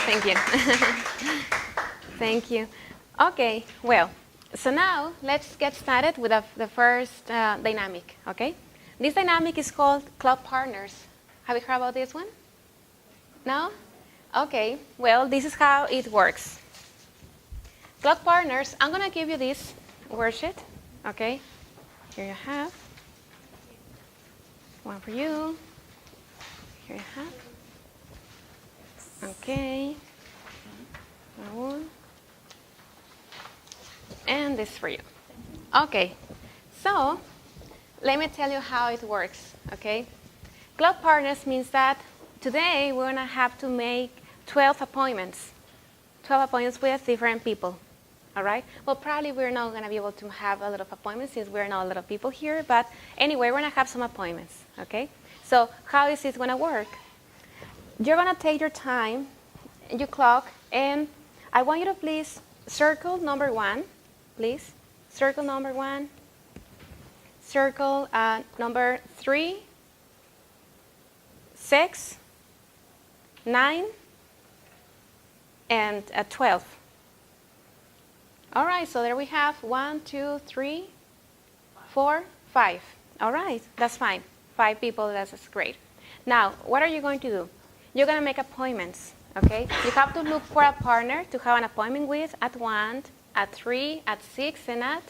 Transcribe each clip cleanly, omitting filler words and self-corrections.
Thank you. Thank you. Okay, well, so now let's get started with the first dynamic, okay? This dynamic is called club partners. Have you heard about this one? No? Okay, well, this is how it works. Club partners, I'm going to give you this worksheet, okay? Here you have. One for you. Here you have. Okay. One. And this for you. Okay. So, let me tell you how it works, okay? Club partners means that today we're going to have to make 12 appointments. 12 appointments with different people, all right? Well, probably we're not going to be able to have a lot of appointments since we're not a lot of people here, but anyway, we're going to have some appointments, okay? So how is this going to work? You're going to take your time, and you clock, and I want you to please circle number 1, please. Circle number 1. Circle number 3, 6, 9, and 12. All right, so there we have 1, 2, 3, 4, 5. All right, that's fine. 5 people, that's great. Now, what are you going to do? You're going to make appointments, okay? You have to look for a partner to have an appointment with at 1, at 3, at 6, and at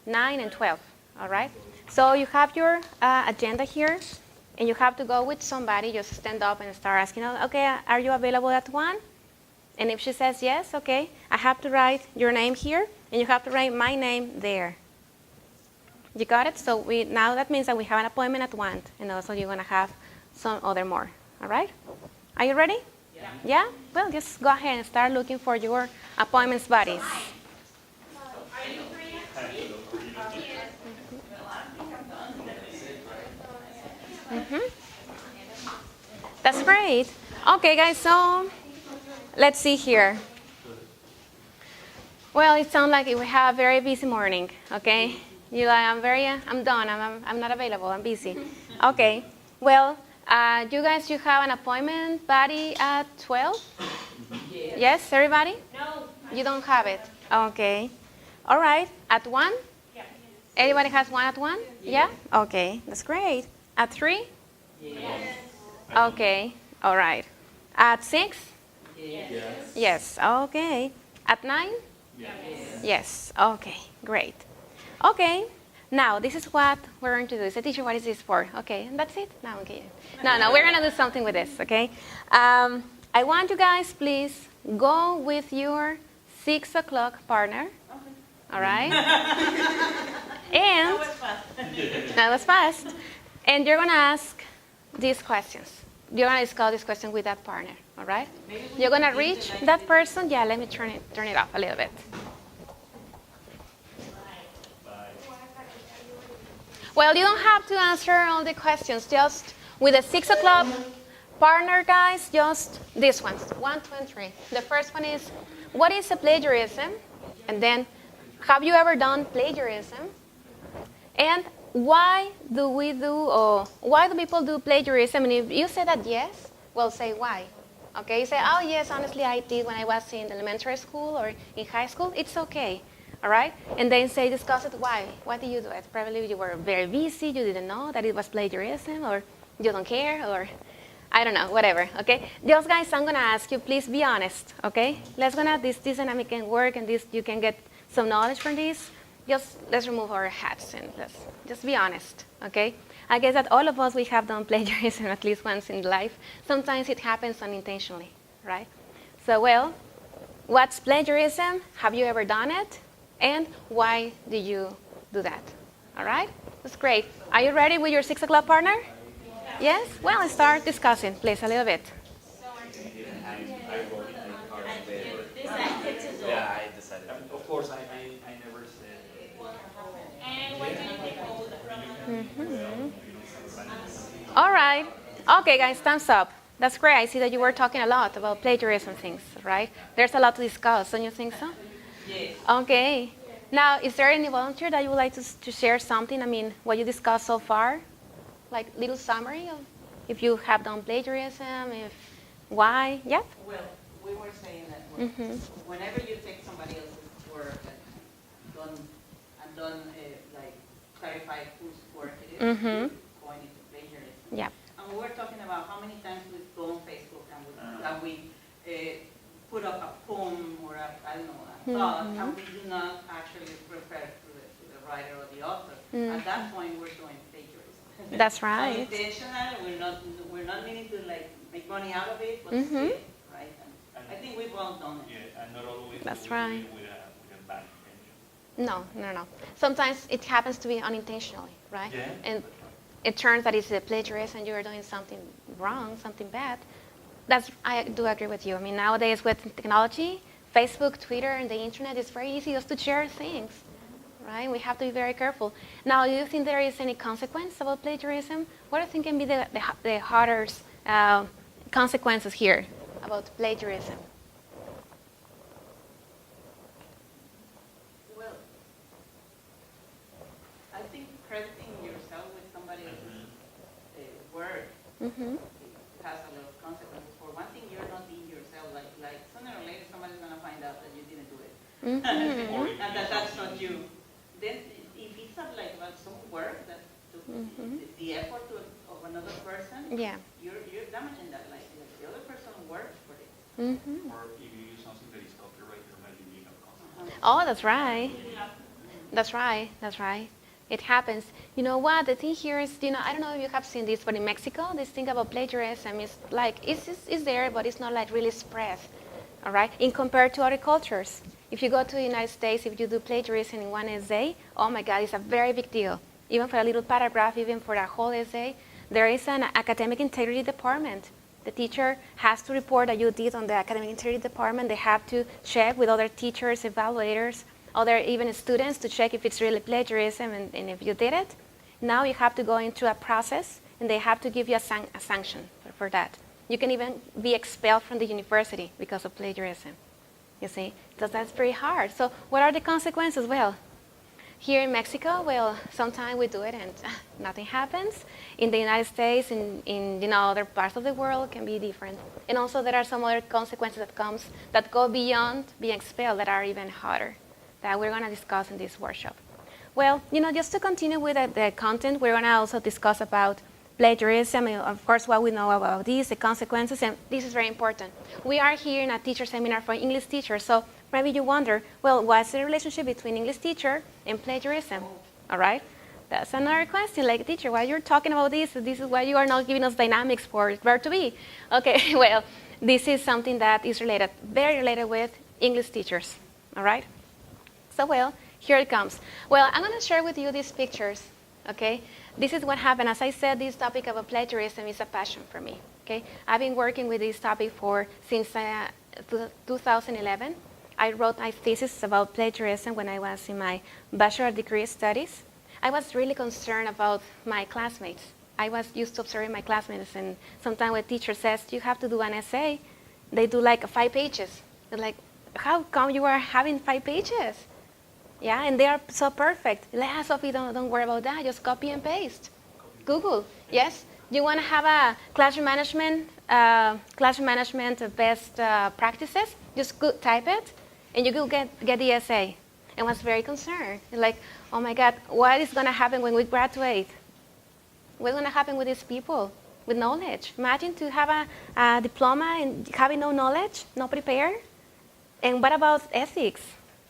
9 and 12, all right? So you have your agenda here, and you have to go with somebody, just stand up and start asking, okay, are you available at 1? And if she says yes, okay, I have to write your name here, and you have to write my name there. You got it? So now that means that we have an appointment at 1, and also you're going to have some other more, all right? Are you ready? Yeah. Yeah? Well, just go ahead and start looking for your appointments buddies. That's great. Okay, guys, so let's see here. Well, it sounds like we have a very busy morning, okay? You're like, I'm done, I'm not available, I'm busy. Okay, well, you guys, you have an appointment buddy at 12? Yes, everybody? No. You don't have it? Okay. All right, at 1? Yeah. Everybody has one at 1? Yeah? Okay, that's great. At 3? Yes. Okay, all right. At 6? Yes. Yes, okay. At 9? Yes. Yes, okay, great. Okay, now this is what we're going to do. So teacher, what is this for? Okay, and that's it? No, okay. No, we're going to do something with this, okay? I want you guys, please, go with your 6 o'clock partner. All right? And that was fast. And you're going to ask these questions. You're going to discuss this question with that partner, all right? You're going to reach that person. Yeah, let me turn it off a little bit. Well, you don't have to answer all the questions. Just with the 6 o'clock partner, guys, just these ones, 1, 2, and 3. The first one is, what is a plagiarism? And then, have you ever done plagiarism? And why do people do plagiarism? And if you say that yes, well, say why. Okay, you say, oh yes, honestly, I did when I was in elementary school or in high school. It's okay, all right? And then say, discuss it, why? Why did you do it? Probably you were very busy, you didn't know that it was plagiarism, or you don't care, or I don't know, whatever, okay? Just guys, I'm gonna ask you, please be honest, okay? Let's this dynamic can work, and this you can get some knowledge from this. Just let's remove our hats and let's just be honest, okay? I guess that all of us, we have done plagiarism at least once in life. Sometimes it happens unintentionally, right? So, well, what's plagiarism? Have you ever done it? And why do you do that? All right? That's great. Are you ready with your 6 o'clock partner? Yes? Well, let's start discussing, please, a little bit. Yeah, I decided. Of course, I never said. And what do you think of All right. Okay, guys, thumbs up. That's great. I see that you were talking a lot about plagiarism things, right? There's a lot to discuss, don't you think so? Yes. Okay. Now, is there any volunteer that you would like to share something? I mean, what you discussed so far? Like little summary of if you have done plagiarism, why? Yeah? Well, we were saying that whenever you take somebody else's work and don't like clarify whose work it is, you're going into plagiarism. Yeah. And we were talking about how many times we go on Facebook and we put up a poem or a thought, and we do not actually refer to the writer or the author. At that point, we're showing plagiarism. That's right. Unintentional. We're not meaning to like make money out of it, but still, right? And I think we've all done it. Yeah, and not always That's with right. with a bad intention. No. Sometimes it happens to be unintentionally, right? Yeah. And it turns that it's a plagiarism and you're doing something wrong, something bad. I do agree with you. I mean, nowadays with technology, Facebook, Twitter, and the internet, it's very easy just to share things, right? We have to be very careful. Now, do you think there is any consequence about plagiarism? What do you think can be the hardest consequences here about plagiarism? Well, I think crediting yourself with somebody else's work has a lot of consequences. For one thing, you're not being yourself. Like sooner or later, somebody's gonna find out that you didn't do it, and that's not you. Then, if it's like about some work that took the effort of another person, Yeah. you're damaging that. Like the other person worked for it. Or if you use something that is copyrighted, there might be legal consequences. Oh, that's right. That's right. It happens. You know what? The thing here is, I don't know if you have seen this, but in Mexico, this thing about plagiarism is like, it's there, but it's not like really spread, all right? In compared to other cultures. If you go to the United States, if you do plagiarism in one essay, oh my God, it's a very big deal. Even for a little paragraph, even for a whole essay, there is an academic integrity department. The teacher has to report that you did on the academic integrity department. They have to check with other teachers, evaluators, other even students to check if it's really plagiarism and if you did it. Now you have to go into a process and they have to give you a sanction for that. You can even be expelled from the university because of plagiarism, you see? So that's very hard. So what are the consequences? Well, here in Mexico, well, sometimes we do it and nothing happens. In the United States, in other parts of the world, can be different. And also there are some other consequences that go beyond being expelled that are even harder, that we're going to discuss in this workshop. Well, just to continue with the content, we're going to also discuss about plagiarism, and of course what we know about these, the consequences, and this is very important. We are here in a teacher seminar for English teachers, so maybe you wonder, well, what's the relationship between English teacher and plagiarism? All right? That's another question, like, teacher, why you're talking about this? This is why you are not giving us dynamics for verb to be. Okay, well, this is something that is related, very related with English teachers, all right? So, well, here it comes. Well, I'm going to share with you these pictures, okay? This is what happened. As I said, this topic of plagiarism is a passion for me, okay? I've been working with this topic since 2011. I wrote my thesis about plagiarism when I was in my bachelor degree studies. I was really concerned about my classmates. I was used to observing my classmates, and sometimes when a teacher says, you have to do an essay, they do like 5 pages. They're like, how come you are having 5 pages? Yeah, and they are so perfect. Like, Sophie, don't worry about that. Just copy and paste. Google, yes? You want to have a classroom management best practices? Just type it, and you will get the essay. And was very concerned. Like, oh my God, what is going to happen when we graduate? What's going to happen with these people with knowledge? Imagine to have a diploma and having no knowledge, no prepared. And what about ethics?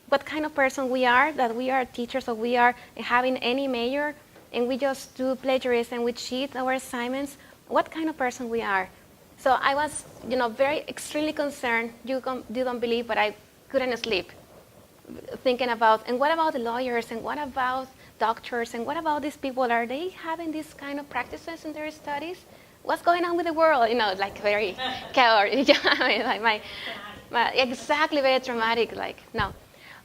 What kind of person we are, that we are teachers, or we are having any major, and we just do plagiarism, we cheat our assignments. What kind of person we are? So I was, very extremely concerned. You don't believe, but I couldn't sleep, thinking about, and what about the lawyers, and what about doctors, and what about these people? Are they having these kind of practices in their studies? What's going on with the world? Like very chaotic. Exactly, very traumatic. Like, no.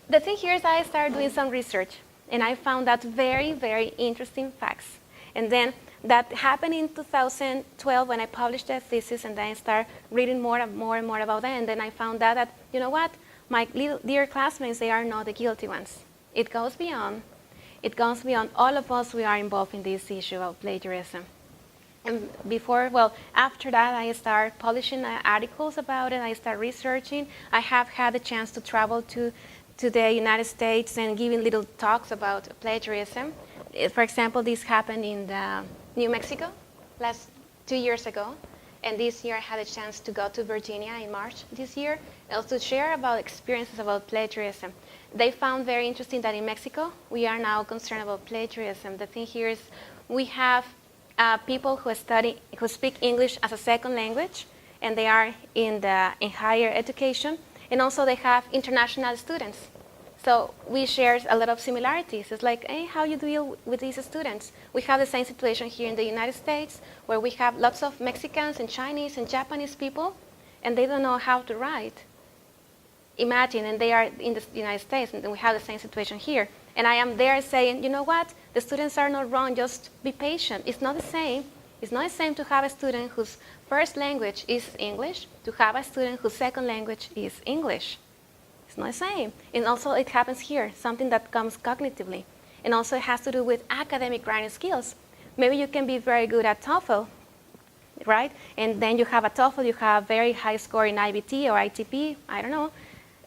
The thing here is I started doing some research, and I found out very, very interesting facts. And then that happened in 2012 when I published that thesis, and then I started reading more and more about that. And then I found out that, my dear classmates, they are not the guilty ones. It goes beyond. It goes beyond all of us. We are involved in this issue of plagiarism. And after that, I start publishing articles about it. I start researching. I have had the chance to travel to the United States and giving little talks about plagiarism. For example, this happened in New Mexico 2 years ago. And this year I had a chance to go to Virginia in March this year, and also share about experiences about plagiarism. They found very interesting that in Mexico, we are now concerned about plagiarism. The thing here is we have people who speak English as a second language, and they are in higher education, and also they have international students. So we share a lot of similarities. It's like, hey, how you deal with these students? We have the same situation here in the United States, where we have lots of Mexicans and Chinese and Japanese people, and they don't know how to write. Imagine, and they are in the United States, and we have the same situation here. And I am there saying, you know what? The students are not wrong, just be patient. It's not the same. It's not the same to have a student whose first language is English to have a student whose second language is English. It's not the same. And also it happens here, something that comes cognitively. And also it has to do with academic writing skills. Maybe you can be very good at TOEFL, right? And then you have a TOEFL, you have very high score in IBT or ITP, I don't know.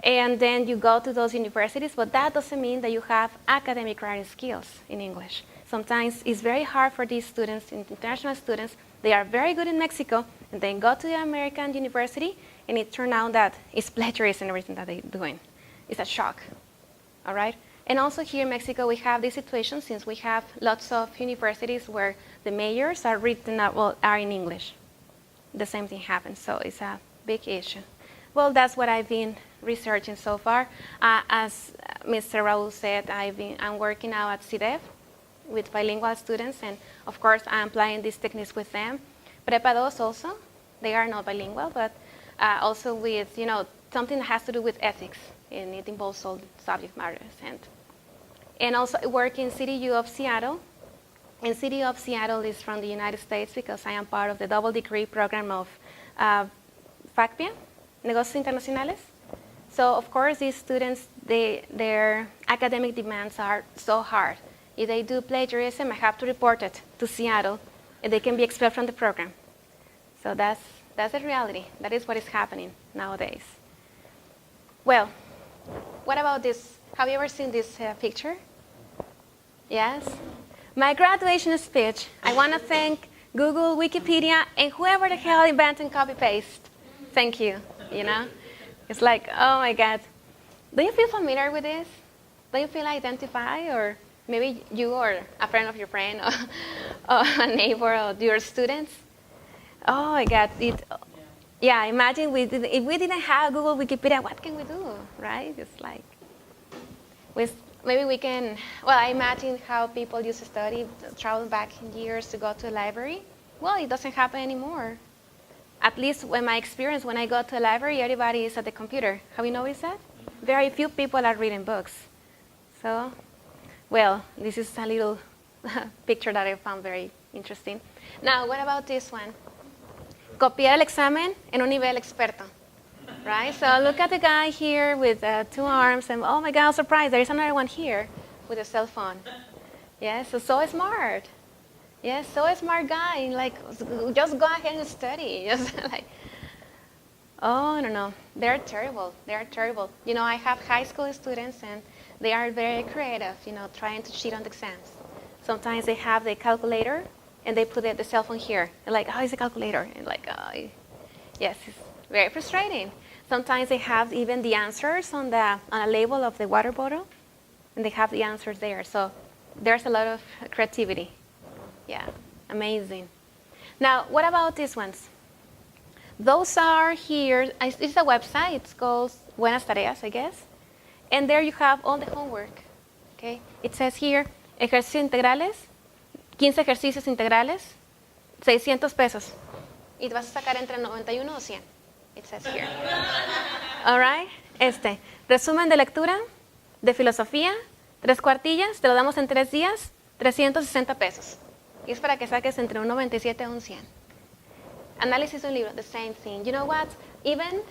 And then you go to those universities, but that doesn't mean that you have academic writing skills in English. Sometimes it's very hard for these students, international students. They are very good in Mexico, and then go to the American university, and it turned out that it's plagiarism and everything that they're doing. It's a shock, all right? And also here in Mexico, we have this situation since we have lots of universities where the majors are are in English. The same thing happens, so it's a big issue. Well, that's what I've been researching so far. As Mr. Raul said, I'm working now at CIDEF with bilingual students, and of course, I'm applying these techniques with them. Prepa 2 also, they are not bilingual, but also with, something that has to do with ethics, and it involves all subject matters. And also work in CityU of Seattle. And CityU of Seattle is from the United States because I am part of the double degree program of FACPIA, Negocios Internacionales. So of course, these students, their academic demands are so hard. If they do plagiarism, I have to report it to Seattle, and they can be expelled from the program. So that's the reality. That is what is happening nowadays. Well, what about this? Have you ever seen this picture? Yes? My graduation speech, I want to thank Google, Wikipedia, and whoever the hell invented copy-paste. Thank you, It's like, oh my God. Do you feel familiar with this? Do you feel identified? Or maybe you or a friend of your friend or a neighbor or your students? Oh my God. Yeah, imagine if we didn't have Google, Wikipedia, what can we do, right? It's like, maybe we can, I imagine how people used to study, travel back in years to go to a library. Well, it doesn't happen anymore. At least in my experience, when I go to a library, everybody is at the computer. Have you noticed that? Very few people are reading books. So, this is a little picture that I found very interesting. Now, what about this one? Copiar el examen en un nivel experto. Right? So look at the guy here with 2 arms, and oh my God, surprise, there is another one here with a cell phone. Yes, so smart. Yes, so a smart guy, like, just go ahead and study. Just like, oh, no, they're terrible. They're terrible. I have high school students, and they are very creative, trying to cheat on the exams. Sometimes they have the calculator, and they put the cell phone here. They're like, oh, it's a calculator. And like, yes, it's very frustrating. Sometimes they have even the answers on a label of the water bottle, and they have the answers there. So there's a lot of creativity. Yeah, amazing. Now, what about these ones? Those are here. It's a website. It's called Buenas Tareas, I guess. And there you have all the homework. Okay? It says here, ejercicios integrales, 15 ejercicios integrales, 600 pesos. Y te vas a sacar entre 91 o 100. It says here. All right? Resumen de lectura, de filosofía, 3 cuartillas, te lo damos en 3 días, 360 pesos. Y es para que saques entre un 97 y un 100. Análisis de un libro, the same thing. You know what? Even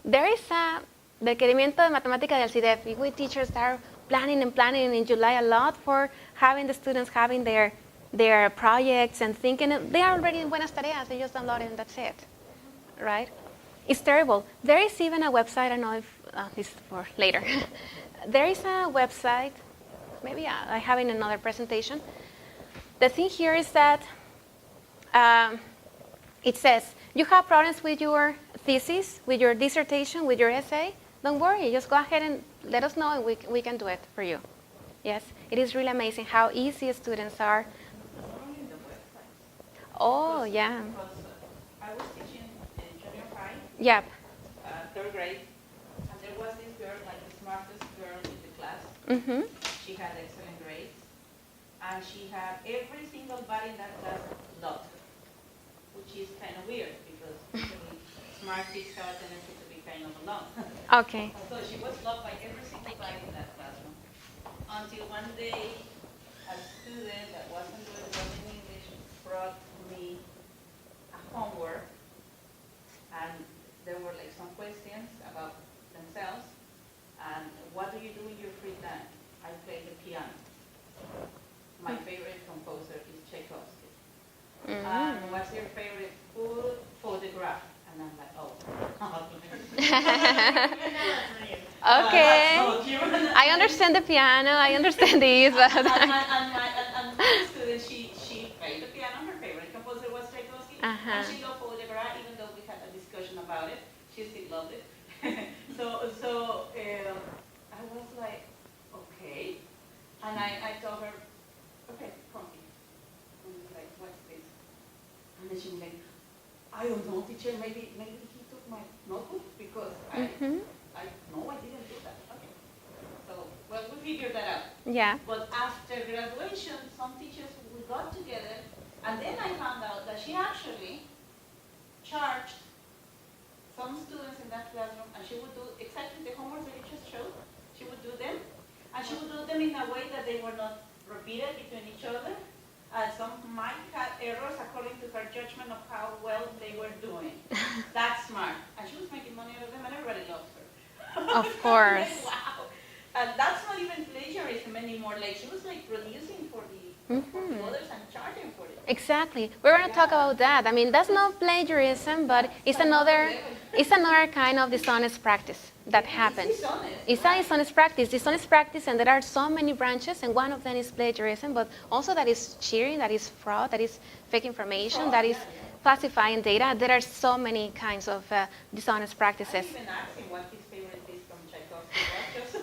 there is a requerimiento de matemática del CIDEF. We teachers are planning in July a lot for having the students having their their projects and thinking they are already in Buenas Tareas, they just download it and that's it, right? It's terrible. There is even a website, I don't know if this is for later. There is a website, maybe I have in another presentation. The thing here is that it says, you have problems with your thesis, with your dissertation, with your essay, don't worry, just go ahead and let us know and we can do it for you. Yes, it is really amazing how easy students are. Not only the website. Oh, yeah. Because I was teaching in junior high, Yep. third grade, and there was this girl, like the smartest girl in the class. Mm-hmm. She had excellent grades, and she had every single body in that class loved her, which is kind of weird because usually smart kids have a tendency to be kind of alone. Okay. So she was loved by every single body in that classroom. Until one day, a student that wasn't doing well in English brought me a homework, and there were like some questions about themselves, and what do you do in your free time? I play the piano. My favorite composer is Tchaikovsky. And what's your favorite food? Photograph. And I'm like, oh. Okay. So cute. I understand the piano, I understand these. But and my student, she played the piano. Her favorite composer was Tchaikovsky, and she loved photograph. Even though we had a discussion about it, she still loved it. so I was like, okay, and I told her, okay, come here. And I was like, what's this? And then she was like, I don't know, teacher. Maybe he took my notebook because I no, I didn't do that. Okay. So, well, we figured that out. yeah. But after graduation, some teachers, we got together, and then I found out that she actually charged some students in that classroom, and she would do exactly the homework that you just showed. She would do them, and she would do them in a way that they were not repeated between each other. Some might have errors according to her judgment of how well they were doing. That's smart. And she was making money out of them, and everybody loves her. Of course. Like, wow. And that's not even plagiarism anymore. Like, she was like producing for the others and charging for it. Exactly. We're going to talk about that. I mean, that's not plagiarism, but it's another kind of dishonest practice that happens. It's a dishonest practice, and there are so many branches, and one of them is plagiarism, but also that is cheating, that is fraud, that is fake information, that is falsifying data. There are so many kinds of dishonest practices. I even asked him what his favorite piece from Tchaikovsky was,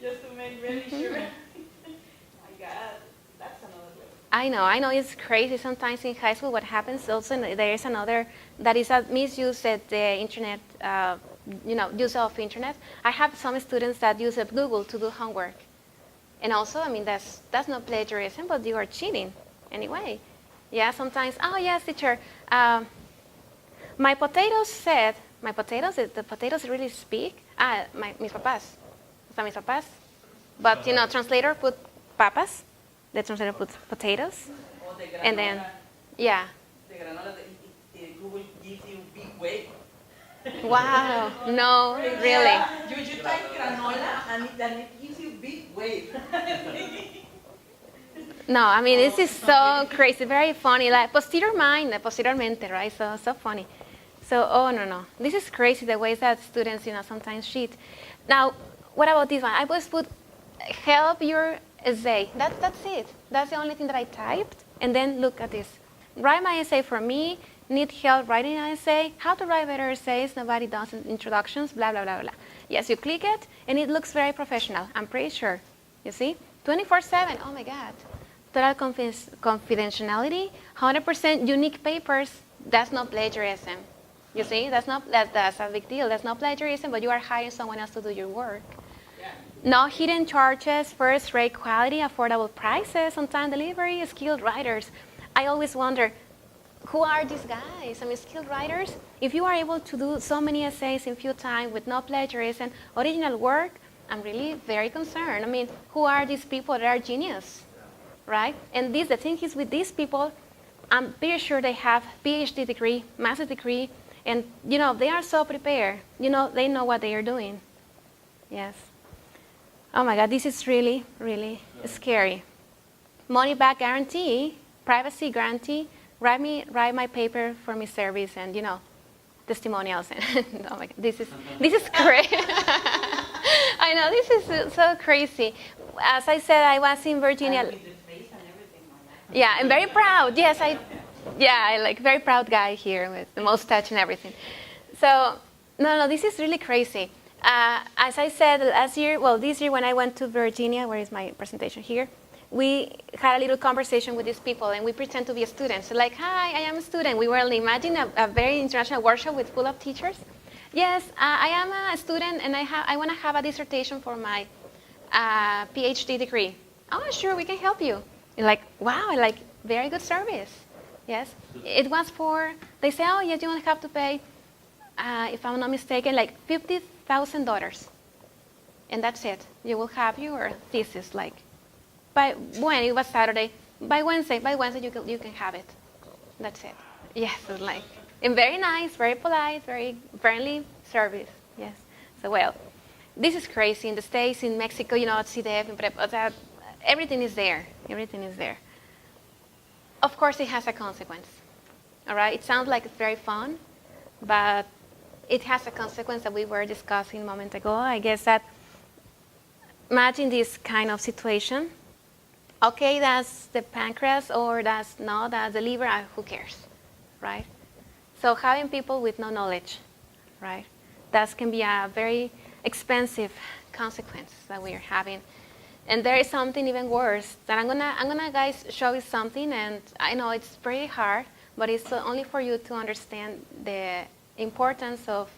just to make really sure. My God, that's another way. I know, it's crazy sometimes in high school what happens. Also, there is another that is a misuse at the internet, use of internet. I have some students that use Google to do homework. And also, I mean, that's not plagiarism, but you are cheating anyway. Yeah, sometimes, oh yes, teacher, my potatoes, the potatoes really speak. Mis papás, o sea, mis papás. But, translator put papas, the translator puts potatoes. Oh, the granola, And then, yeah. The granola, Google gives you big weight. Wow, no, really. Yeah, you type granola and it gives you big weight. No, I mean, this is so crazy, very funny. Like, posteriormente, right? So funny. So, oh, no. This is crazy, the ways that students, sometimes cheat. Now, what about this one? I always put, help your essay. That's it. That's the only thing that I typed. And then look at this. Write my essay for me. Need help writing an essay. How to write better essays. Nobody does introductions, blah, blah, blah, blah. Yes, you click it, and it looks very professional. I'm pretty sure. You see? 24/7. Oh, my God. Total confidentiality. 100% unique papers. That's not plagiarism. You see? That's a big deal. That's not plagiarism, but you are hiring someone else to do your work. Yeah. No hidden charges, first-rate quality, affordable prices, on-time delivery, skilled writers. I always wonder, who are these guys? I mean, skilled writers? If you are able to do so many essays in few time with no plagiarism, original work, I'm really very concerned. I mean, who are these people that are genius, right? And the thing is with these people, I'm very sure they have PhD degree, master's degree, and, they are so prepared. They know what they are doing. Yes. Oh my God, this is really, really scary. money back guarantee, privacy guarantee, write my paper for my service, and testimonials. And oh my God, this is great. I know, this is so crazy. As I said, I was in Virginia. With the face and everything like that. Yeah, I'm very proud. Yes, I like very proud guy here with the mustache and everything. So, no, this is really crazy. As I said this year when I went to Virginia, where is my presentation here? We had a little conversation with these people, and we pretend to be students. Like, hi, I am a student. We were imagine a very international workshop with full of teachers. Yes, I am a student, and I want to have a dissertation for my PhD degree. Oh, sure, we can help you. And like, wow, like very good service. Yes, it was they say, oh, yes, you only have to pay, if I'm not mistaken, like $50,000. And that's it. You will have your thesis, like, when it was Saturday, by Wednesday you can have it. That's it. Yes, it's like, and very nice, very polite, very friendly service. Yes. So well, this is crazy. In the States, in Mexico, at CDF, in Prep, everything is there. Everything is there. Of course, it has a consequence. All right. It sounds like it's very fun, but it has a consequence that we were discussing a moment ago. I guess that imagine this kind of situation. Okay, that's the pancreas, or that's the liver, who cares, right? So having people with no knowledge, right? That can be a very expensive consequence that we are having. And there is something even worse that I'm gonna guys show you something, and I know it's pretty hard, but it's only for you to understand the importance of,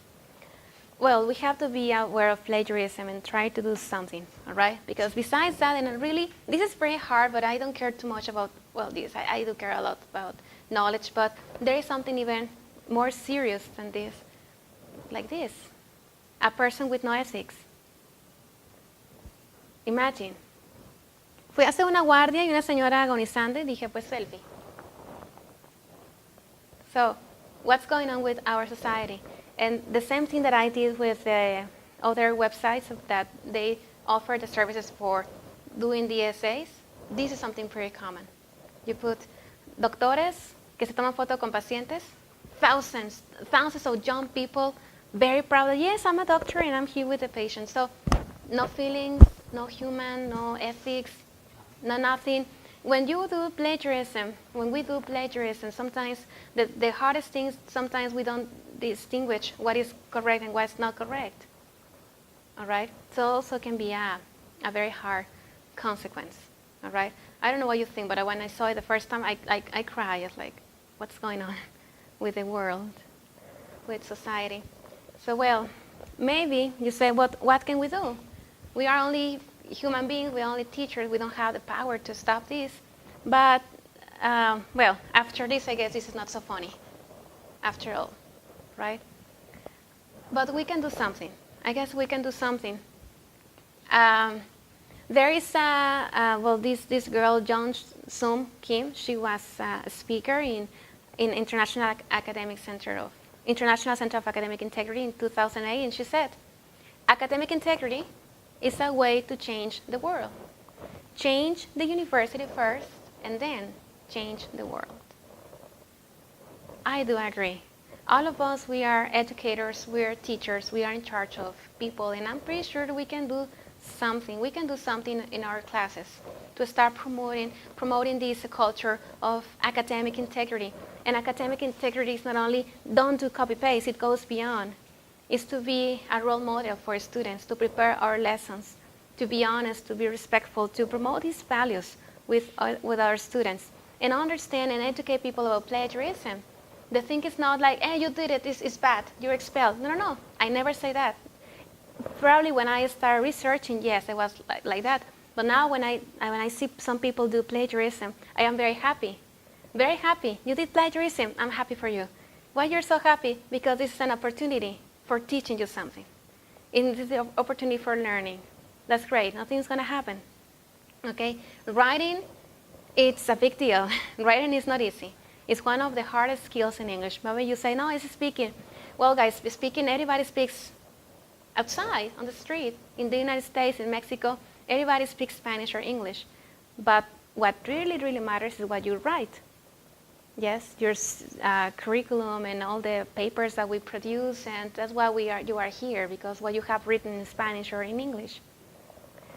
we have to be aware of plagiarism and try to do something, all right? Because besides that, and this is pretty hard, but I don't care too much about, this. I do care a lot about knowledge, but there is something even more serious than this, like this. A person with no ethics. Imagine. Fui a hacer una guardia y una señora agonizante, dije, pues selfie. So, what's going on with our society? And the same thing that I did with the other websites that they offer the services for doing the essays, this is something pretty common. You put doctores que se toman foto con pacientes, thousands of young people, very proud that, yes, I'm a doctor and I'm here with the patient. So no feelings, no human, no ethics, no nothing. When we do plagiarism, sometimes the hardest things, sometimes we don't distinguish what is correct and what's not correct. All right? So also can be a very hard consequence. All right? I don't know what you think, but when I saw it the first time, I cried. It's like, what's going on with the world, with society? So, maybe you say, what can we do? We are only human beings, we're only teachers, we don't have the power to stop this. But, after this, I guess this is not so funny, after all, right? But we can do something. I guess we can do something. There is this girl, John Sum Kim. She was a speaker in International Center of Academic Integrity in 2008, and she said, academic integrity is a way to change the world. Change the university first, and then change the world. I do agree. All of us, we are educators, we are teachers, we are in charge of people, and I'm pretty sure we can do something. We can do something in our classes to start promoting this culture of academic integrity. And academic integrity is not only don't do copy-paste, it goes beyond. It's to be a role model for students, to prepare our lessons, to be honest, to be respectful, to promote these values with our students, and understand and educate people about plagiarism. The thing is not like, hey, you did it, this is bad, you're expelled. No, I never say that. Probably when I started researching, yes, I was like that. But now when I see some people do plagiarism, I am very happy. Very happy. You did plagiarism, I'm happy for you. Why you're so happy? Because this is an opportunity for teaching you something. This is the opportunity for learning. That's great, nothing's gonna happen. Okay, writing, it's a big deal. Writing is not easy. It's one of the hardest skills in English. Maybe you say, no, it's speaking. Well, guys, speaking, everybody speaks outside, on the street. In the United States, in Mexico, everybody speaks Spanish or English. But what really, really matters is what you write. Yes, your curriculum and all the papers that we produce, and that's why you are here, because what you have written in Spanish or in English.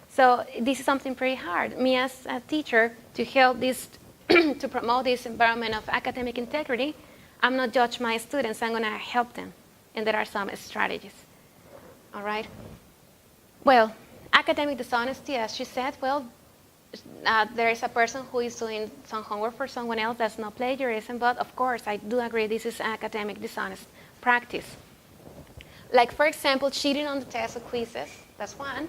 So this is something pretty hard. Me as a teacher, to help this, to promote this environment of academic integrity, I'm not judge my students, I'm gonna help them. And there are some strategies, all right? Well, academic dishonesty, as she said, well, there is a person who is doing some homework for someone else, that's not plagiarism, but of course, I do agree this is academic dishonest practice. Like, for example, cheating on the test or quizzes, that's one.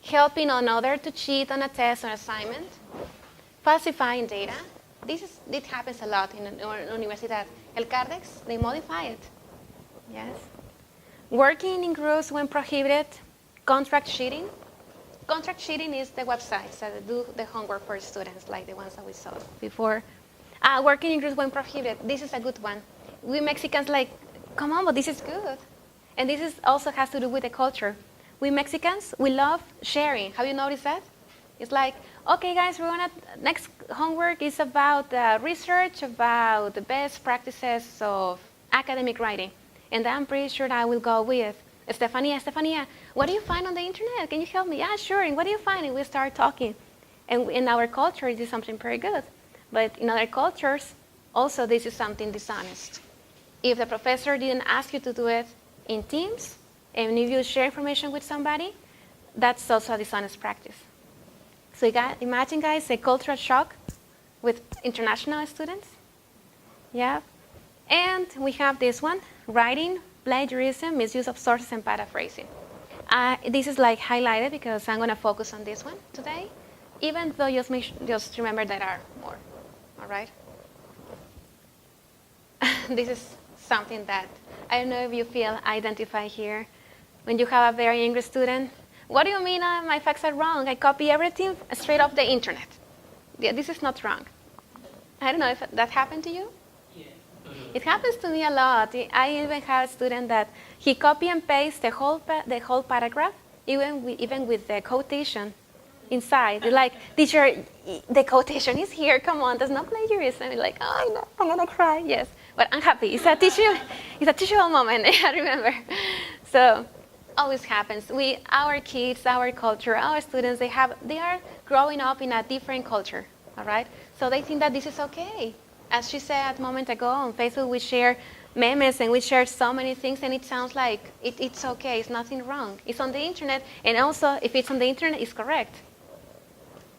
Helping another to cheat on a test or assignment. Falsifying data. This happens a lot in Universidad. El Cardex, they modify it. Yes. Working in groups when prohibited. Contract cheating. Contract cheating is the websites that do the homework for students, like the ones that we saw before. Working in groups when prohibited. This is a good one. We Mexicans like, come on, but this is good. And this also has to do with the culture. We Mexicans, we love sharing. Have you noticed that? It's like, okay, guys, next homework is about research, about the best practices of academic writing. And I'm pretty sure I will go with Estefania, what do you find on the internet? Can you help me? Yeah, sure. And what do you find? And we start talking. And in our culture, this is something very good. But in other cultures, also this is something dishonest. If the professor didn't ask you to do it in teams, and if you share information with somebody, that's also a dishonest practice. So imagine, guys, a cultural shock with international students. Yeah. And we have this one, writing, plagiarism, misuse of sources, and paraphrasing. This is like highlighted because I'm going to focus on this one today, even though just remember there are more. All right? This is something that I don't know if you feel identified here. When you have a very angry student, what do you mean my facts are wrong? I copy everything straight off the internet. Yeah, this is not wrong. I don't know if that happened to you. Yeah. It happens to me a lot. I even have a student that he copy and paste the whole paragraph, even with the quotation inside. They're like, teacher, the quotation is here. Come on, that's not plagiarism. I'm like, oh, no, I'm gonna cry. Yes, but I'm happy. It's a teachable moment. I remember. So, always happens. Our kids, our culture, our students, they are growing up in a different culture. All right. So they think that this is okay. As she said a moment ago on Facebook, we share memes and we share so many things, and it sounds like it's okay. It's nothing wrong. It's on the internet, and also if it's on the internet, it's correct.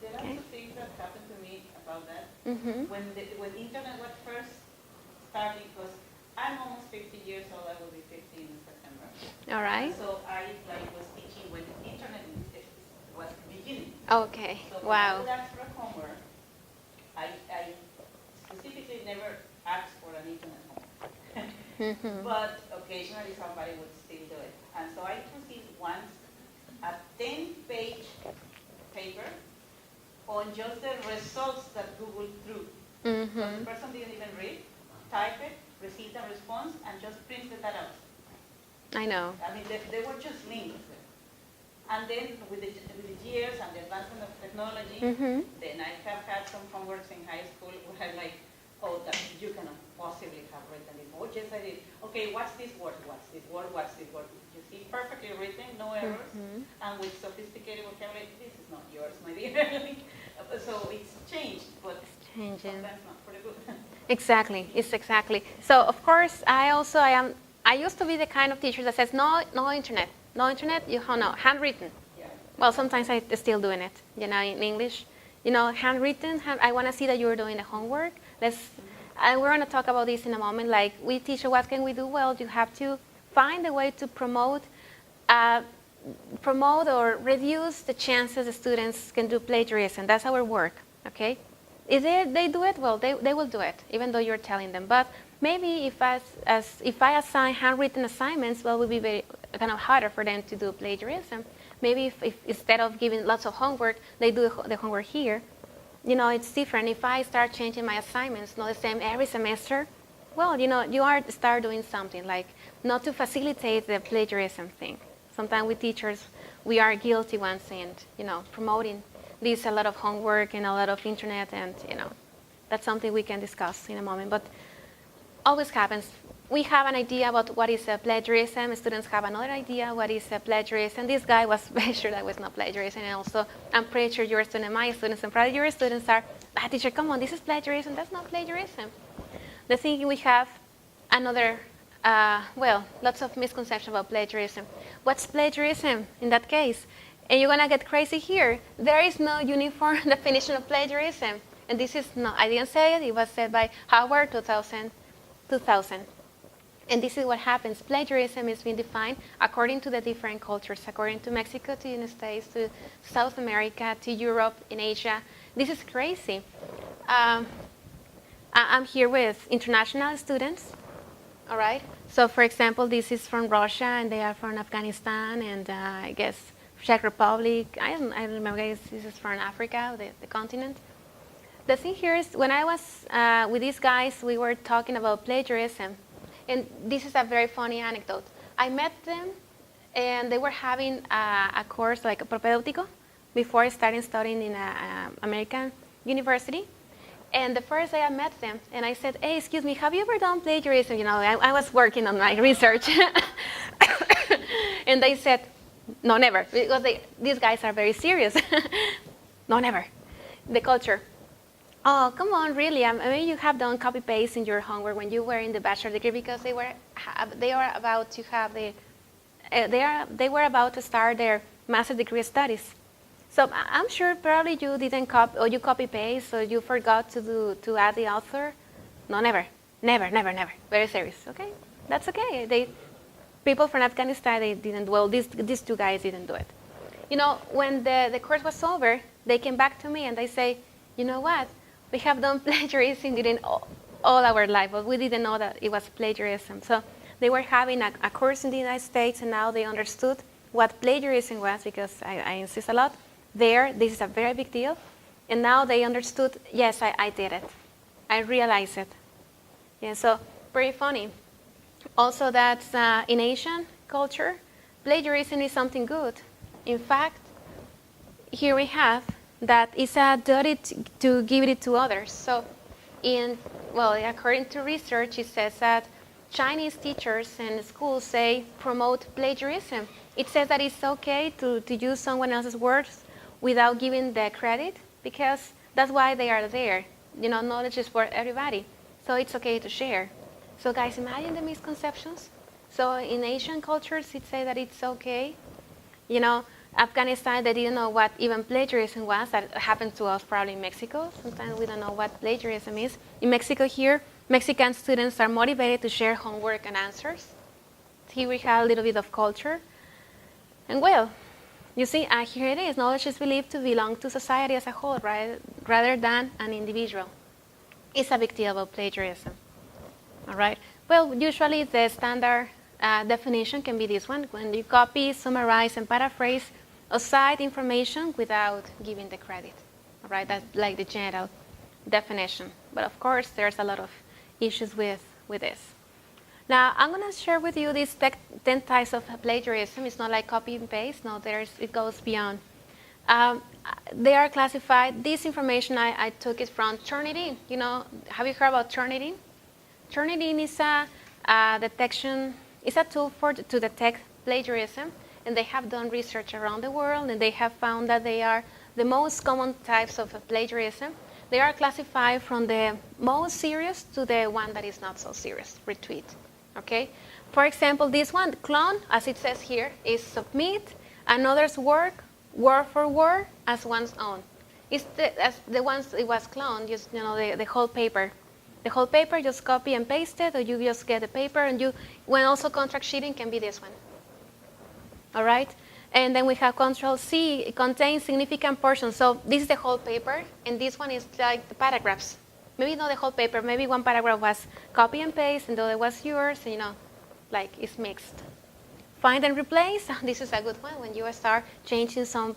There are two things that happened to me about that. Mm-hmm. When the internet was first starting, because I'm almost 50 years old, I will be 50 in September. All right. So I was teaching when the internet was beginning. Okay. So when Wow. I would ask for homework, I specifically never asked for an internet homework. Mm-hmm. But occasionally somebody would still do it. And so I received once a 10-page paper on just the results that Google threw. Mm-hmm. So the person didn't even read, type it, received a response, and just printed that out. I know. I mean, they were just links. And then with the years and the advancement of technology, Mm-hmm. then I have had some homeworks in high school where I'm like, oh, that you cannot possibly have written this. Oh, yes, I did. Okay, what's this word? What's this word? What's this word? You see, perfectly written, no errors, Mm-hmm. and with sophisticated vocabulary. This is not yours, my dear. So it's changed, but Changing. sometimes not for the good. Exactly. It's exactly. So of course, I used to be the kind of teacher that says no internet, handwritten. Yeah. Well, sometimes I still doing it, in English. Handwritten. I want to see that you're doing the homework. We're going to talk about this in a moment. Like, we teach you, what can we do? Well, you have to find a way to promote or reduce the chances the students can do plagiarism. That's our work, okay? If they do it, well, they will do it, even though you're telling them. But maybe if I assign handwritten assignments, well, it would be very kind of harder for them to do plagiarism. Maybe if instead of giving lots of homework, they do the homework here. It's different. If I start changing my assignments, not the same every semester, well, you start doing something, like not to facilitate the plagiarism thing. Sometimes we teachers, we are guilty ones in, promoting there's a lot of homework and a lot of internet, and that's something we can discuss in a moment. But always happens. We have an idea about what is a plagiarism. Students have another idea what is a plagiarism. This guy was very sure that was not plagiarism, and also I'm pretty sure your student, my students, and probably your students are, teacher, come on, this is plagiarism. That's not plagiarism. The thing we have another, lots of misconceptions about plagiarism. What's plagiarism in that case? And you're gonna get crazy here. There is no uniform definition of plagiarism. And this is not, I didn't say it, it was said by Howard 2000. And this is what happens. Plagiarism is being defined according to the different cultures, according to Mexico, to the United States, to South America, to Europe, in Asia. This is crazy. I'm here with international students, all right? So for example, this is from Russia, and they are from Afghanistan, and I guess Czech Republic. I remember, I guess this is from Africa, the continent. The thing here is, when I was with these guys, we were talking about plagiarism. And this is a very funny anecdote. I met them, and they were having a course, like a propedeutico, before starting studying in an American university. And the first day I met them, and I said, hey, excuse me, have you ever done plagiarism? I was working on my research. And they said, no, never, because these guys are very serious. No, never. The culture. Oh, come on, really? Maybe you have done copy-paste in your homework when you were in the bachelor degree, because they were about to have they were about to start their master degree studies. So I'm sure probably you didn't copy, or you copy-paste, or you forgot to add the author. No, never. Very serious. Okay, that's okay. People from Afghanistan, they didn't. Well, these two guys didn't do it. When the course was over, they came back to me and they say, you know what? We have done plagiarism during all our life, but we didn't know that it was plagiarism. So they were having a course in the United States, and now they understood what plagiarism was, because I insist a lot. This is a very big deal. And now they understood, yes, I did it. I realized it. Yeah, so pretty funny. Also, that's in Asian culture, plagiarism is something good. In fact, here we have that it's a duty to give it to others. So according to research, it says that Chinese teachers and schools promote plagiarism. It says that it's okay to use someone else's words without giving the credit, because that's why they are there. Knowledge is for everybody. So it's okay to share. So guys, imagine the misconceptions. So in Asian cultures, it says that it's okay. Afghanistan, they didn't know what even plagiarism was. That happened to us probably in Mexico. Sometimes we don't know what plagiarism is. In Mexico here, Mexican students are motivated to share homework and answers. Here we have a little bit of culture. And you see, here it is. Knowledge is believed to belong to society as a whole, right, rather than an individual. It's a big deal about plagiarism. All right. Well, usually the standard definition can be this one: when you copy, summarize, and paraphrase or cite information without giving the credit. All right, that's like the general definition. But of course, there's a lot of issues with this. Now, I'm going to share with you these 10 types of plagiarism. It's not like copy and paste. No, it goes beyond. They are classified. This information, I took it from Turnitin. Have you heard about Turnitin? Turnitin is a detection. It's a tool to detect plagiarism. And they have done research around the world, and they have found that they are the most common types of plagiarism. They are classified from the most serious to the one that is not so serious, retweet. Okay? For example, this one, clone, as it says here, is submit another's work, word for word, as one's own. It's the ones it was cloned, just the whole paper. The whole paper, just copy and paste it, or you just get the paper, and when also contract cheating can be this one. All right, and then we have Control C. It contains significant portions. So this is the whole paper, and this one is like the paragraphs. Maybe not the whole paper. Maybe one paragraph was copy and paste, and the other was yours. And, like it's mixed. Find and replace. This is a good one when you start changing some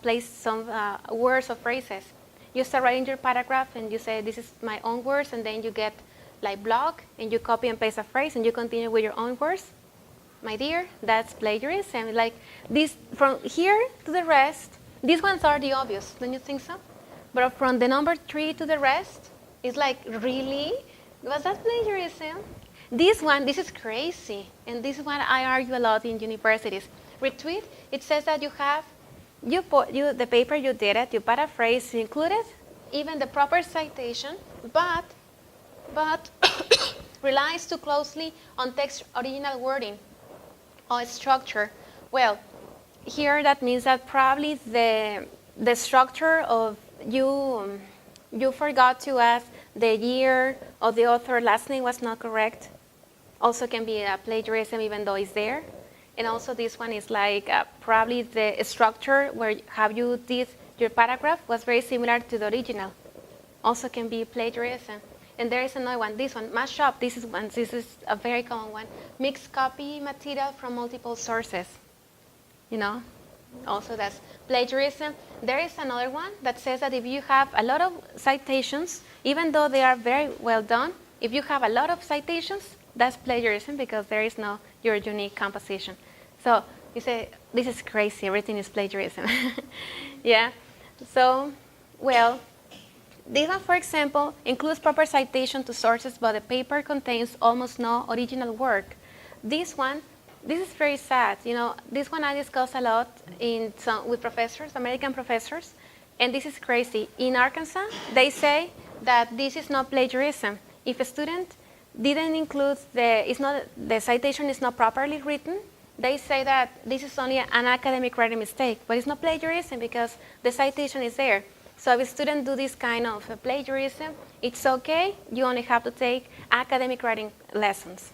words or phrases. You start writing your paragraph, and you say this is my own words, and then you get like block, and you copy and paste a phrase, and you continue with your own words. My dear, that's plagiarism. Like this, from here to the rest, these ones are the obvious. Don't you think so? But from the number 3 to the rest, it's like, really? Was that plagiarism? This is crazy. And this is what I argue a lot in universities. Retweet, it says that the paper you did it, you paraphrase, you included even the proper citation, but relies too closely on text original wording or structure. Well, here that means that probably the structure of you forgot to add the year of the author last name was not correct. Also can be a plagiarism even though it's there. And also this one is like probably the structure where have you did your paragraph was very similar to the original. Also can be plagiarism. And there is another one, this one, mashup, this is a very common one. Mixed copy material from multiple sources. You know, also that's plagiarism. There is another one that says that if you have a lot of citations, even though they are very well done, if you have a lot of citations, that's plagiarism because there is no your unique composition. So you say, this is crazy, everything is plagiarism. Yeah, so, well, this one, for example, includes proper citation to sources, but the paper contains almost no original work. This is very sad. You know, this one I discuss a lot with professors, American professors, and this is crazy. In Arkansas, they say that this is not plagiarism. If a student didn't include the citation is not properly written, they say that this is only an academic writing mistake, but it's not plagiarism because the citation is there. So if a student do this kind of plagiarism, it's okay. You only have to take academic writing lessons.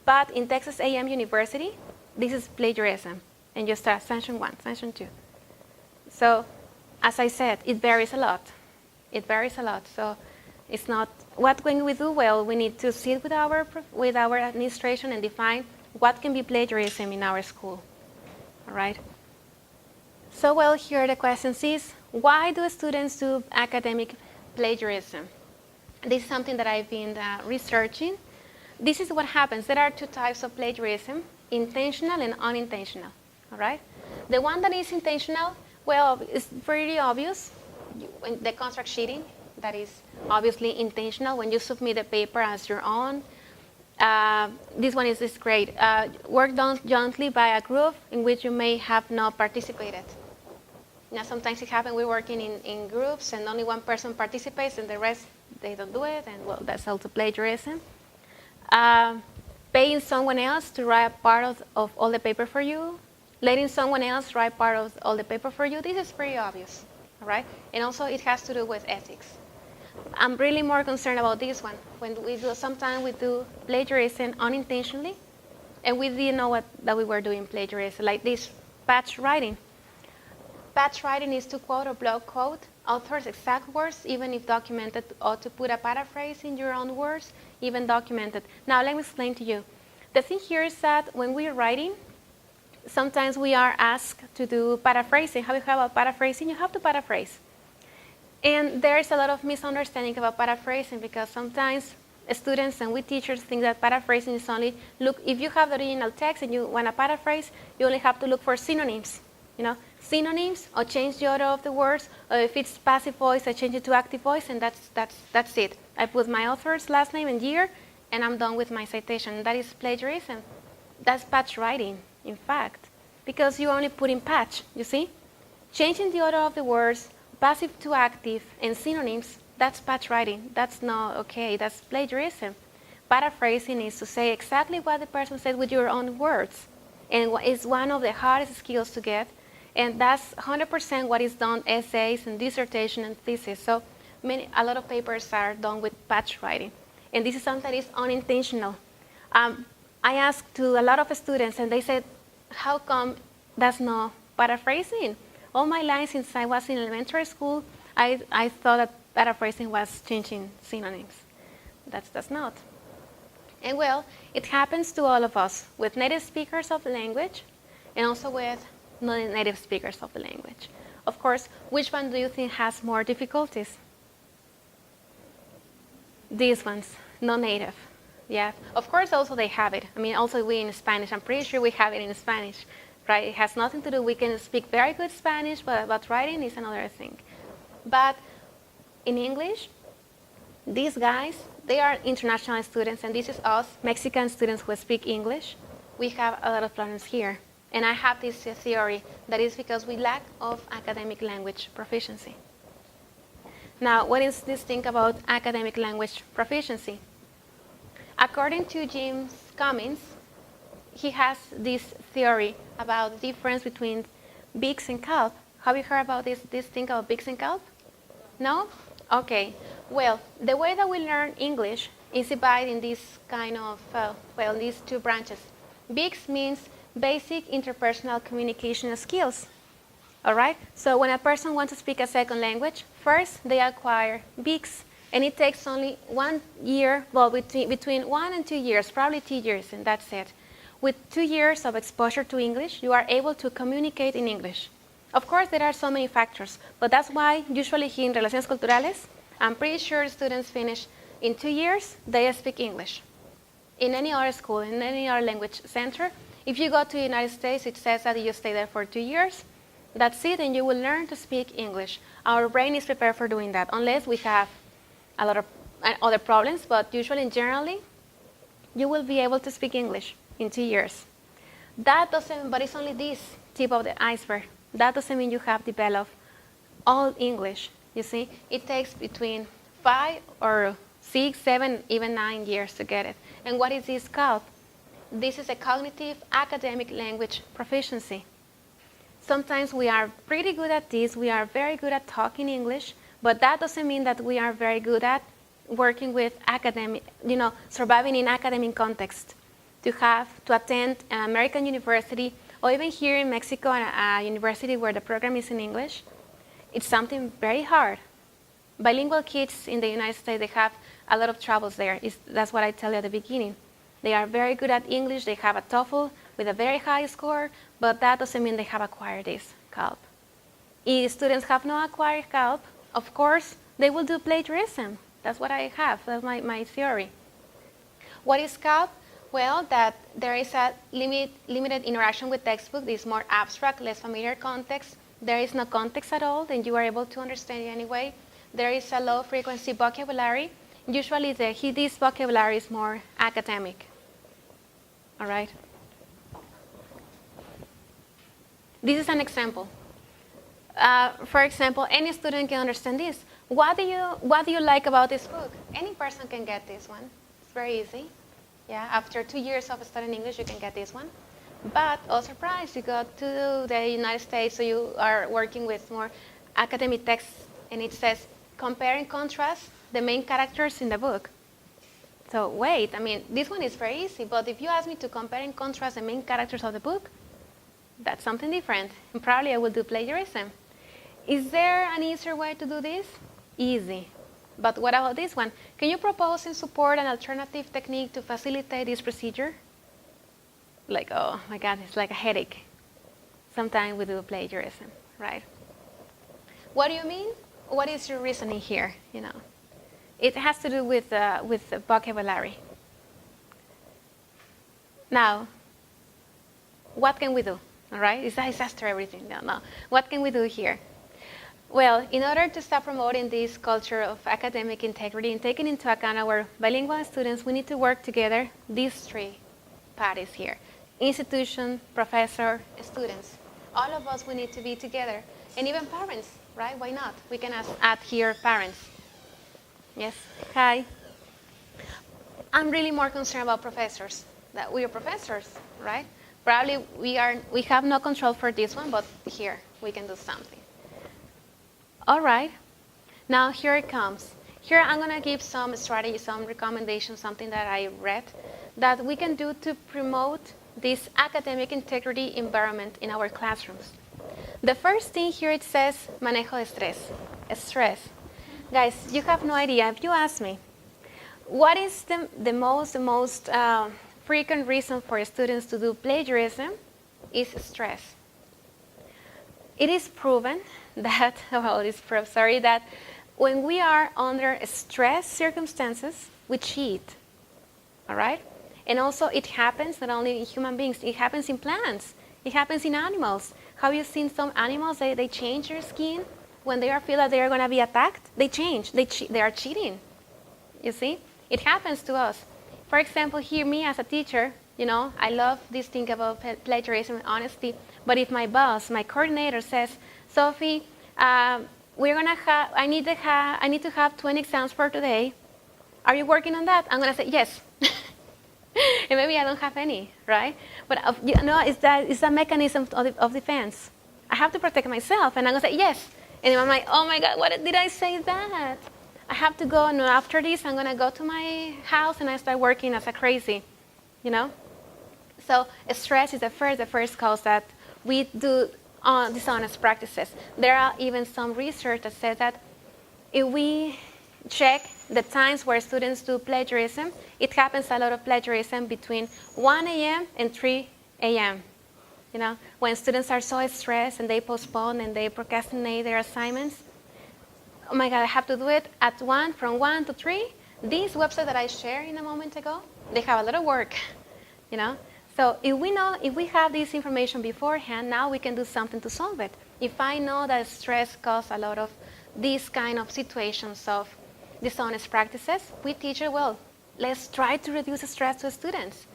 But in Texas A&M University, this is plagiarism. And you start sanction 1, sanction 2. So as I said, it varies a lot. It varies a lot. So it's not, what can we do? Well, we need to sit with our administration and define what can be plagiarism in our school. All right? So, well, here the question is, why do students do academic plagiarism? This is something that I've been researching. This is what happens. There are 2 types of plagiarism, intentional and unintentional, all right? The one that is intentional, well, it's pretty obvious. The construct cheating, that is obviously intentional when you submit a paper as your own. This one is great. Work done jointly by a group in which you may have not participated. Now, sometimes it happens we're working in groups and only one person participates and the rest, they don't do it, and well, that's also plagiarism. Paying someone else to write a part of all the paper for you, letting someone else write part of all the paper for you, this is pretty obvious, all right? And also it has to do with ethics. I'm really more concerned about this one. Sometimes we do plagiarism unintentionally, and we didn't know that we were doing plagiarism, like this patch writing. Patch writing is to quote or block quote author's exact words, even if documented, or to put a paraphrase in your own words, even documented. Now, let me explain to you. The thing here is that when we're writing, sometimes we are asked to do paraphrasing. How you have a paraphrasing? You have to paraphrase. And there's a lot of misunderstanding about paraphrasing because sometimes students and we teachers think that paraphrasing is only, look, if you have the original text and you want to paraphrase, you only have to look for synonyms. You know, synonyms, or change the order of the words, or if it's passive voice, I change it to active voice, and that's it. I put my author's last name and year, and I'm done with my citation. That is plagiarism. That's patch writing, in fact, because you only put in patch, you see? Changing the order of the words, passive to active, and synonyms, that's patch writing. That's not okay, that's plagiarism. Paraphrasing is to say exactly what the person said with your own words, and it's one of the hardest skills to get. And that's 100% what is done essays and dissertation and thesis. So a lot of papers are done with patch writing. And this is something that is unintentional. I asked to a lot of students and they said, how come that's not paraphrasing? All my life since I was in elementary school, I thought that paraphrasing was changing synonyms. That's not. And well, it happens to all of us with native speakers of the language and also with non-native speakers of the language. Of course, which one do you think has more difficulties? These ones, non-native. Yeah, of course also they have it. I mean, also we in Spanish, I'm pretty sure we have it in Spanish, right? It has nothing to do, we can speak very good Spanish, but writing is another thing. But in English, these guys, they are international students, and this is us, Mexican students who speak English. We have a lot of problems here. And I have this theory that is because we lack of academic language proficiency. Now, what is this thing about academic language proficiency? According to James Cummins, he has this theory about the difference between bigs and calf. Have you heard about this thing about bigs and calf? No? Okay. Well, the way that we learn English is divided in this kind of, these two branches. Bigs means basic interpersonal communication skills. All right? So when a person wants to speak a second language, first they acquire bigs. And it takes only 1 year, well, between 1 and 2 years, probably 2 years, and that's it. With 2 years of exposure to English, you are able to communicate in English. Of course, there are so many factors, but that's why usually here in Relaciones Culturales, I'm pretty sure students finish in 2 years, they speak English. In any other school, in any other language center, if you go to the United States, it says that you stay there for 2 years. That's it, and you will learn to speak English. Our brain is prepared for doing that, unless we have a lot of other problems, but usually and generally, you will be able to speak English in 2 years. That doesn't, but it's only this tip of the iceberg. That doesn't mean you have developed all English. You see, it takes between 5 or 6, 7, even 9 years to get it. And what is this called? This is a cognitive academic language proficiency. Sometimes we are pretty good at this. We are very good at talking English, but that doesn't mean that we are very good at working with academic, surviving in academic context. To attend an American university, or even here in Mexico, a university where the program is in English, it's something very hard. Bilingual kids in the United States, they have a lot of troubles there. That's what I tell you at the beginning. They are very good at English. They have a TOEFL with a very high score, but that doesn't mean they have acquired this CALP. If students have not acquired CALP, of course, they will do plagiarism. That's what I have. That's my theory. What is CALP? Well, that there is a limited interaction with textbook. This is more abstract, less familiar context. There is no context at all, then you are able to understand it anyway. There is a low frequency vocabulary. Usually this vocabulary is more academic. All right? This is an example. For example, any student can understand this. What do you like about this book? Any person can get this one. It's very easy. Yeah, after 2 years of studying English, you can get this one. But, oh surprise, you go to the United States, so you are working with more academic texts, and it says, compare and contrast the main characters in the book. So wait, this one is very easy, but if you ask me to compare and contrast the main characters of the book, that's something different, and probably I will do plagiarism. Is there an easier way to do this? Easy. But what about this one? Can you propose and support an alternative technique to facilitate this procedure? Like, oh my God, it's like a headache. Sometimes we do plagiarism, right? What do you mean? What is your reasoning here? It has to do with the vocabulary. Now, what can we do? All right, it's a disaster, everything. No. What can we do here? Well, in order to start promoting this culture of academic integrity and taking into account our bilingual students, we need to work together, these three parties here. Institution, professor, students. All of us, we need to be together. And even parents, right? Why not? We can add here parents. Yes, hi. I'm really more concerned about professors. That we are professors, right? Probably we have no control for this one, but here we can do something. All right, now here it comes. Here I'm gonna give some strategies, some recommendations, something that I read that we can do to promote this academic integrity environment in our classrooms. The first thing here, it says manejo de estrés. Stress. Guys, you have no idea. If you ask me, what is the most frequent reason for students to do plagiarism is stress. It is proven that, that when we are under stress circumstances, we cheat, all right? And also it happens not only in human beings, it happens in plants, it happens in animals. Have you seen some animals, they change their skin when they feel that they are going to be attacked, they change. They are cheating. You see? It happens to us. For example, here, me as a teacher, I love this thing about plagiarism and honesty. But if my boss, my coordinator says, Sophie, I need to have 20 exams for today. Are you working on that? I'm going to say yes. And maybe I don't have any, right? But it's a mechanism of defense. I have to protect myself, and I'm going to say yes. And I'm like, oh my God, what did I say that? I have to go, and after this, I'm going to go to my house, and I start working as a crazy, So stress is the first cause that we do dishonest practices. There are even some research that says that if we check the times where students do plagiarism, it happens a lot of plagiarism between 1 a.m. and 3 a.m. When students are so stressed and they postpone and they procrastinate their assignments. Oh my God, I have to do it at from 1 to 3. This website that I shared in a moment ago, they have a lot of work, So if we have this information beforehand, now we can do something to solve it. If I know that stress causes a lot of these kind of situations of dishonest practices, we teach it, well, let's try to reduce stress to students.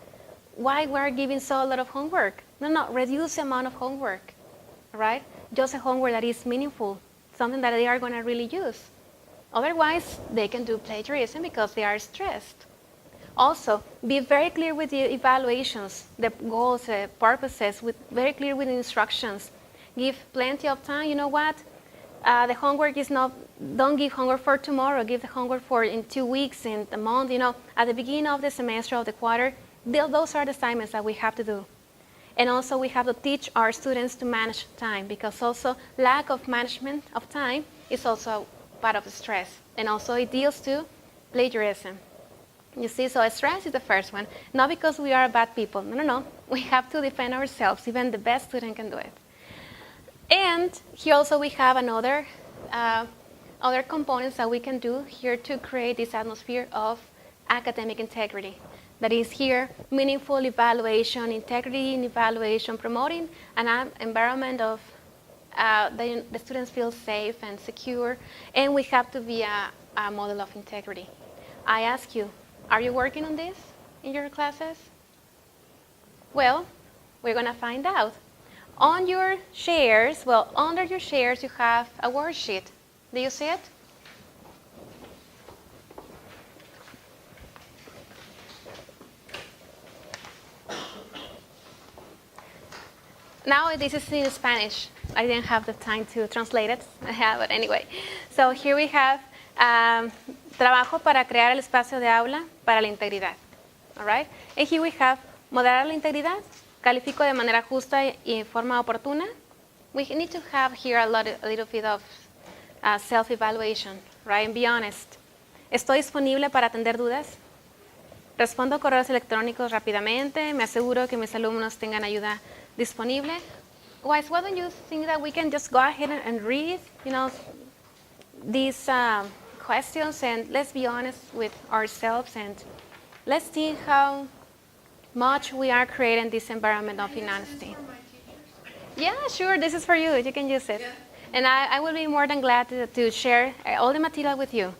Why we're giving a lot of homework? No, reduce the amount of homework, right? Just a homework that is meaningful, something that they are going to really use. Otherwise, they can do plagiarism because they are stressed. Also, be very clear with the evaluations, the goals, the purposes, very clear with the instructions. Give plenty of time. You know what? The homework is not, don't give homework for tomorrow. Give the homework for in 2 weeks, in a month, at the beginning of the semester, of the quarter. Those are the assignments that we have to do. And also we have to teach our students to manage time, because also lack of management of time is also part of the stress. And also it deals to plagiarism. You see, so stress is the first one. Not because we are bad people. No. We have to defend ourselves. Even the best student can do it. And here also we have other components that we can do here to create this atmosphere of academic integrity. That is here, meaningful evaluation, integrity in evaluation, promoting an environment of the students feel safe and secure, and we have to be a model of integrity. I ask you, are you working on this in your classes? Well, we're going to find out. On your shares, under your shares, you have a worksheet. Do you see it? Now this is in Spanish. I didn't have the time to translate it, but anyway. So here we have trabajo para crear el espacio de aula para la integridad. All right? And here we have moderar la integridad, califico de manera justa y en forma oportuna. We need to have here a little bit of self-evaluation, right? And be honest. Estoy disponible para atender dudas. Respondo correos electrónicos rápidamente. Me aseguro que mis alumnos tengan ayuda disponible. Why don't you think that we can just go ahead and read, these questions, and let's be honest with ourselves, and let's see how much we are creating this environment of honesty. Yeah, sure. This is for you. You can use it. Yeah. And I will be more than glad to share all the material with you.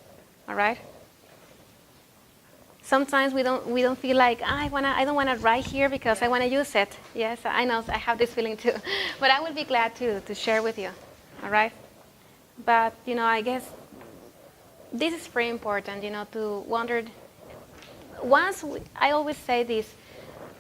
All right? Sometimes we don't feel like I don't want to write here because I want to use it. Yes, I know, I have this feeling too. But I will be glad to share with you. All right? But I guess this is very important, to wonder. I always say this: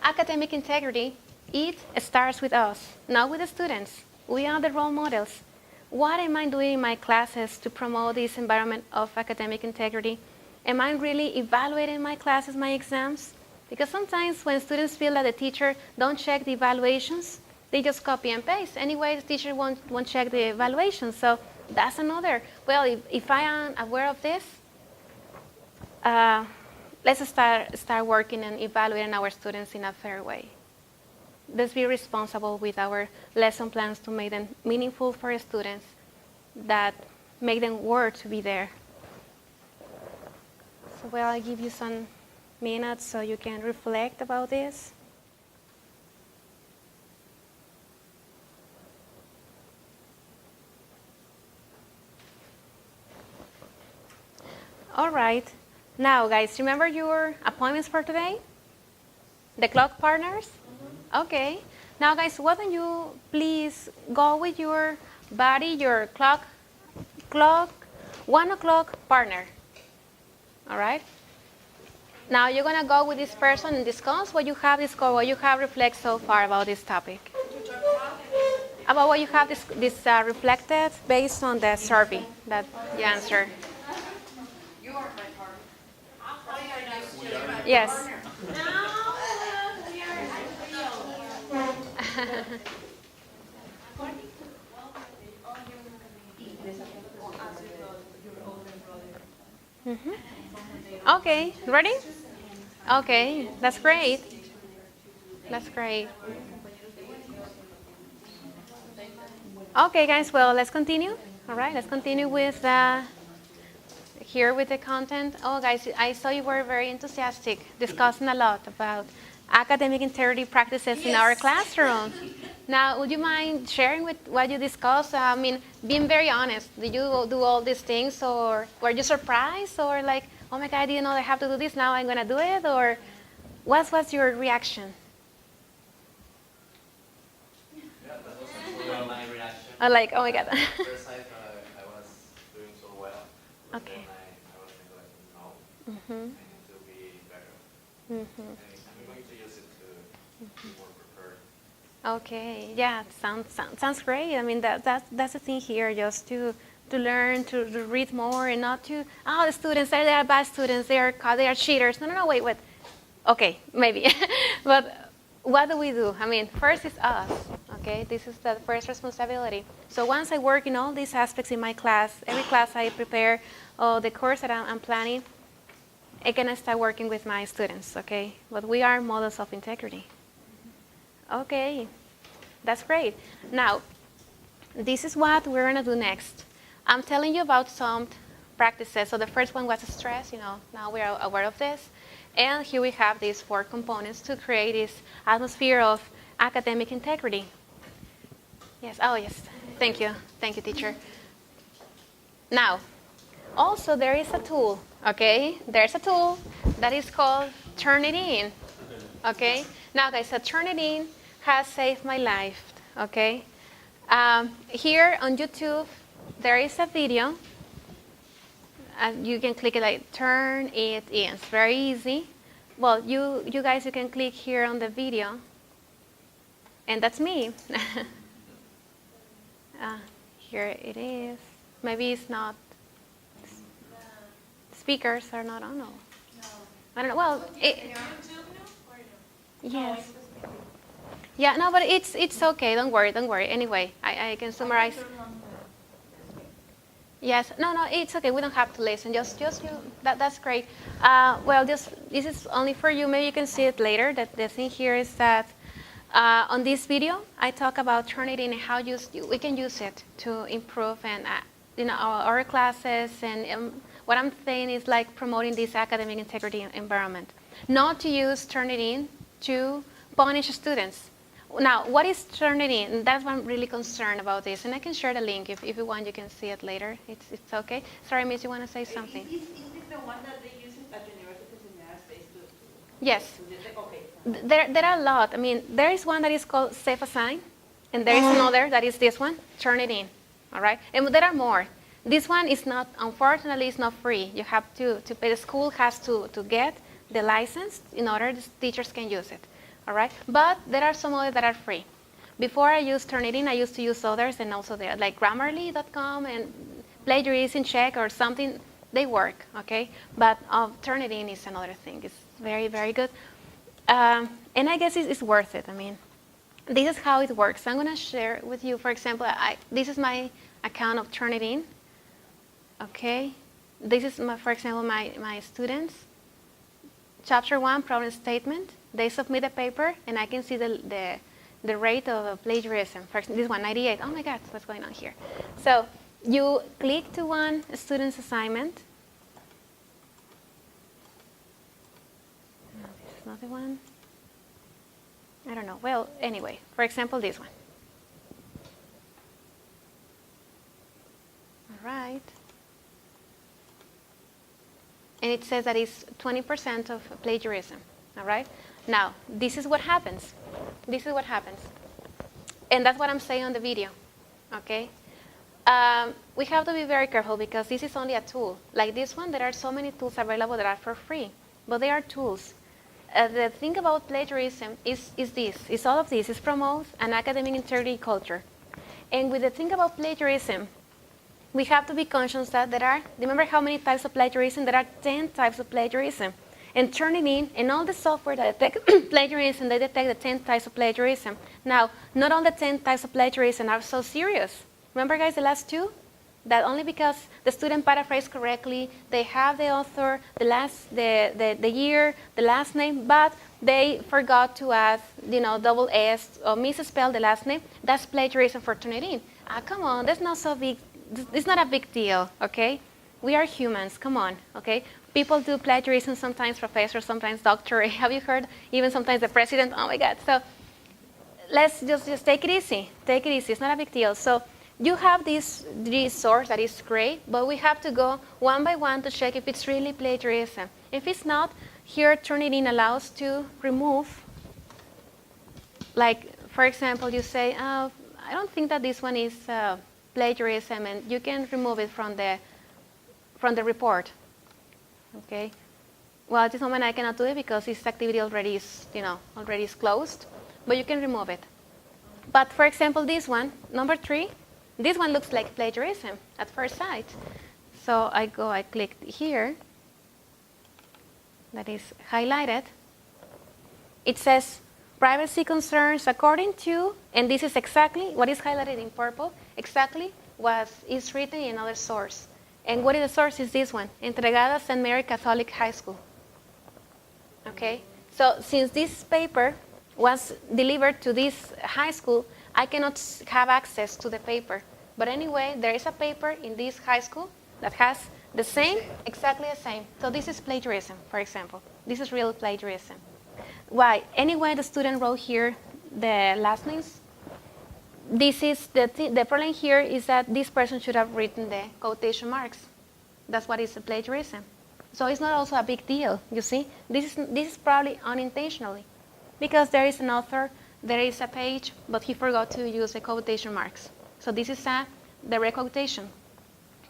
academic integrity, it starts with us, not with the students. We are the role models. What am I doing in my classes to promote this environment of academic integrity? Am I really evaluating my classes, my exams? Because sometimes when students feel that the teacher don't check the evaluations, they just copy and paste. Anyway, the teacher won't check the evaluations. So that's another. Well, if I am aware of this, let's start working and evaluating our students in a fair way. Let's be responsible with our lesson plans to make them meaningful for students, that make them worth to be there. So, I'll give you some minutes so you can reflect about this. All right. Now, guys, remember your appointments for today? The clock partners? Okay. Now, guys, why don't you please go with your body, your clock, 1 o'clock partner. All right? Now, you're going to go with this person and discuss what you have discovered, what you have reflected so far about this topic. About what you have reflected based on the survey that you answered. You are my partner. Yes. Okay, ready? Okay, that's great. That's great. Okay, guys, well, let's continue. All right, let's continue with here with the content. Oh, guys, I saw you were very enthusiastic, discussing a lot about academic integrity practices in our classroom. Now, would you mind sharing with what you discussed? I mean, being very honest, did you do all these things, or were you surprised, or like, oh my God, I didn't know I have to do this, now I'm gonna do it, or what was your reaction? Yeah, that was actually my reaction. Like, oh my God. First I thought I was doing so well, but Okay. then I was thinking like, no, Mm-hmm. I need to be better. Mm-hmm. And I'm going to use it to be more prepared. Okay, yeah, sounds great. I mean, that's the thing here, just to learn, to read more, and not to, oh, the students, they are bad students, they are cheaters. No, wait. Okay, maybe. But what do we do? I mean, first is us, okay? This is the first responsibility. So once I work in all these aspects in my class, every class I prepare, the course that I'm planning, I can start working with my students, okay? But we are models of integrity. Okay, that's great. Now, this is what we're gonna do next. I'm telling you about some practices. So the first one was stress, now we're aware of this. And here we have these 4 components to create this atmosphere of academic integrity. Yes, oh yes, thank you, teacher. Now, also there is a tool, okay? There's a tool that is called Turnitin, okay? Now guys, so Turnitin has saved my life, okay? Here on YouTube, there is a video. You can click it like turn it in. It's very easy. Well, you guys, you can click here on the video. And that's me. Here it is. Maybe it's not, speakers are not on. No. I don't know. Well, yes. Yeah, no, but it's okay. Don't worry. Anyway, I can summarize. Yes, no, it's okay. We don't have to listen. Just you. That's great. Well, this is only for you. Maybe you can see it later. That the thing here is that on this video, I talk about Turnitin and how we can use it to improve and our classes. And what I'm saying is like promoting this academic integrity environment. Not to use Turnitin to punish students. Now, what is Turnitin? That's why I'm really concerned about this. And I can share the link if you want. You can see it later. It's okay. Sorry, Miss, you want to say something? Is this the one that they use at universities in the United States to Yes. Okay. There are a lot. I mean, there is one that is called Safe Assign, and there is another that is this one, Turnitin. All right? And there are more. This one is not, unfortunately, it's not free. You have to pay. The school has to get the license in order the teachers can use it. All right, but there are some others that are free. Before I used Turnitin, I used to use others, and also there, like Grammarly.com and Plagiarism Check or something. They work, okay? But Turnitin is another thing. It's very, very good, and I guess it's worth it. I mean, this is how it works. I'm gonna share with you. For example, this is my account of Turnitin. Okay, this is for example, my students. Chapter 1, problem statement. They submit a paper, and I can see the rate of plagiarism. For example, this one, 98. Oh my God, what's going on here? So you click to one student's assignment. No, this is not the one. I don't know. Well, anyway, for example, this one. All right. and it says that it's 20% of plagiarism, all right? Now, this is what happens. This is what happens. And that's what I'm saying on the video, okay? We have to be very careful because this is only a tool. Like this one, there are so many tools available that are for free, but they are tools. The thing about plagiarism is this. It's all of this. It promotes an academic integrity culture. And with the thing about plagiarism, we have to be conscious that there are, remember how many types of plagiarism? There are 10 types of plagiarism. And Turnitin and all the software that detect plagiarism, they detect the 10 types of plagiarism. Now, not all the 10 types of plagiarism are so serious. Remember, guys, the last two? That only because the student paraphrased correctly, they have the author, the year, the last name, but they forgot to add, double S or misspelled the last name. That's plagiarism for Turnitin. Come on, that's not so big. It's not a big deal, okay? We are humans, come on, okay? People do plagiarism sometimes, professors, sometimes doctor. Have you heard? Even sometimes the president, oh my God. So let's just take it easy. Take it easy, it's not a big deal. So you have this source that is great, but we have to go one by one to check if it's really plagiarism. If it's not, here Turnitin allows to remove, like, for example, you say, oh, I don't think that this one is plagiarism, and you can remove it from the report. Okay. Well, at this moment I cannot do it because this activity already is closed, but you can remove it. But for example, this one, number 3, this one looks like plagiarism at first sight. So I click here. That is highlighted. It says privacy concerns according to, and this is exactly what is highlighted in purple, exactly what is written in another source. And what is the source is this one, Entregada St. Mary Catholic High School. Okay, so since this paper was delivered to this high school, I cannot have access to the paper. But anyway, there is a paper in this high school that has the same, exactly the same. So this is plagiarism, for example. This is real plagiarism. Why? Anyway, the student wrote here the last names. This is the problem here is that this person should have written the quotation marks. That's what is a plagiarism. So it's not also a big deal, you see? This is probably unintentionally. Because there is an author, there is a page, but he forgot to use the quotation marks. So this is a direct quotation.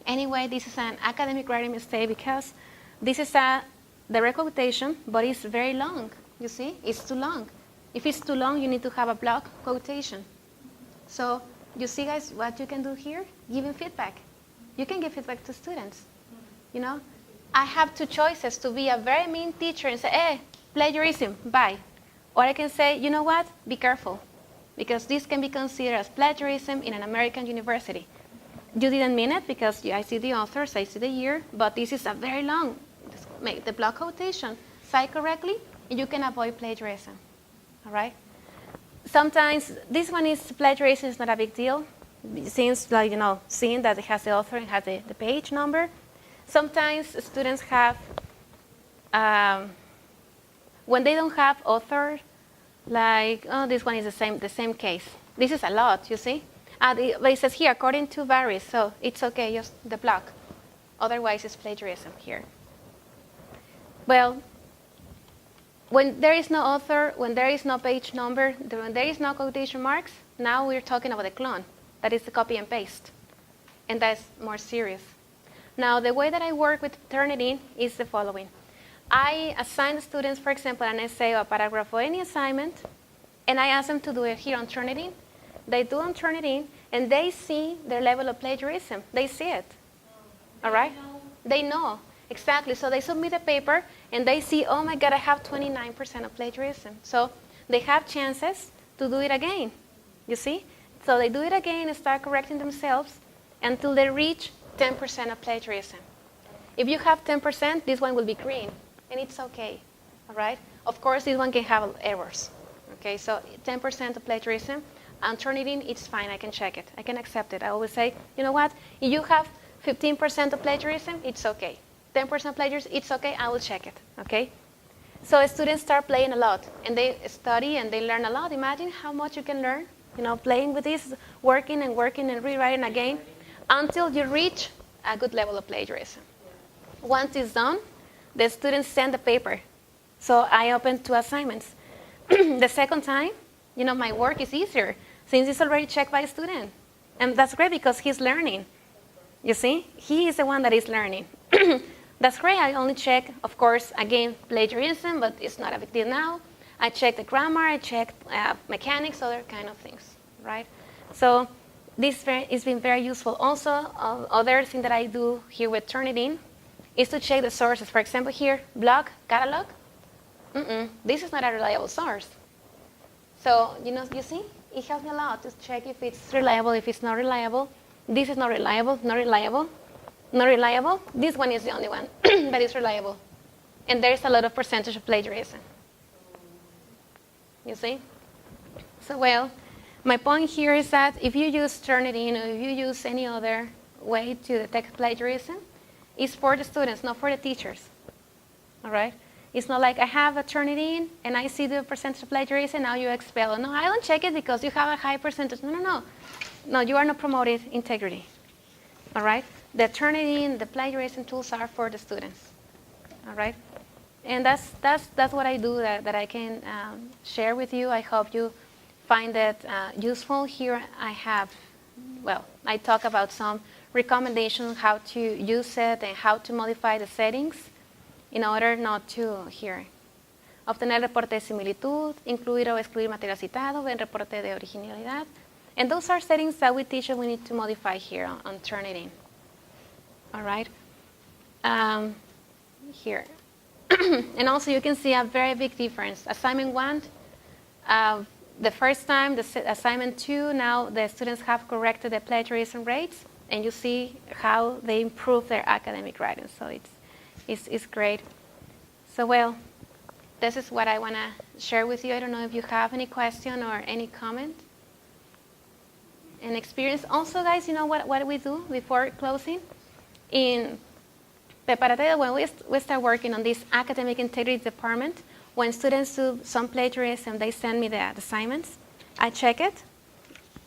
Anyway, this is an academic writing mistake because this is a direct quotation, but it's very long, you see? It's too long. If it's too long, you need to have a block quotation. So you see, guys, what you can do here? Giving feedback. You can give feedback to students. I have two choices: to be a very mean teacher and say, hey, plagiarism, bye. Or I can say, you know what? Be careful. Because this can be considered as plagiarism in an American university. You didn't mean it because I see the authors, I see the year, but this is a very long, make the block quotation, cite correctly, and you can avoid plagiarism. All right? Sometimes this one is plagiarism is not a big deal. Since, seeing that it has the author and has the page number. Sometimes students have, when they don't have author, like, oh, this one is the same case. This is a lot, you see? But it says here, according to varies, so it's okay, just the block. Otherwise, it's plagiarism here. Well, when there is no author, when there is no page number, when there is no quotation marks, now we're talking about a clone. That is the copy and paste. And that's more serious. Now, the way that I work with Turnitin is the following. I assign the students, for example, an essay or a paragraph or any assignment, and I ask them to do it here on Turnitin. They do on Turnitin, and they see their level of plagiarism. They see it. All right? They know. Exactly. So they submit a paper, and they see, oh my God, I have 29% of plagiarism. So they have chances to do it again. You see? So they do it again and start correcting themselves until they reach 10% of plagiarism. If you have 10%, this one will be green, and it's okay. All right? Of course, this one can have errors. Okay, so 10% of plagiarism, and Turnitin, it's fine. I can check it. I can accept it. I always say, you know what? If you have 15% of plagiarism, it's okay. 10% plagiarism, it's okay. I will check it. Okay? So students start playing a lot, and they study and they learn a lot. Imagine how much you can learn, playing with this, working and rewriting again, until you reach a good level of plagiarism. Once it's done, the students send the paper. So I opened 2 assignments. The second time, my work is easier since it's already checked by a student. And that's great because he's learning. You see? He is the one that is learning. That's great. I only check, of course, again, plagiarism, but it's not a big deal now. I check the grammar, I check mechanics, other kind of things, right? So this has been very useful. Also, other thing that I do here with Turnitin is to check the sources. For example, here, blog, catalog. This is not a reliable source. So, you see, it helps me a lot to check if it's reliable, if it's not reliable. This is not reliable, not reliable, not reliable. This one is the only one that is reliable. And there's a lot of percentage of plagiarism. You see? So, well, my point here is that if you use Turnitin or if you use any other way to detect plagiarism, it's for the students, not for the teachers. All right? It's not like I have a Turnitin and I see the percentage of plagiarism, now you expel. No, I don't check it because you have a high percentage. No. No, you are not promoting integrity. All right? The Turnitin, the plagiarism tools are for the students. All right? And that's what I do that I can share with you. I hope you find that useful. Here I talk about some recommendations how to use it and how to modify the settings in order not to, here, obtener reporte de similitud, incluir o excluir material citado, ver reporte de originalidad. And those are settings that we teach and we need to modify here on Turnitin. All right? Here. And also you can see a very big difference. Assignment 1, the first time, assignment 2, now the students have corrected the plagiarism rates, and you see how they improve their academic writing. So it's great. So, well, this is what I want to share with you. I don't know if you have any question or any comment. And experience. Also, guys, you know what we do before closing? In Preparatoria, when we start working on this academic integrity department, when students do some plagiarism, they send me the assignments. I check it.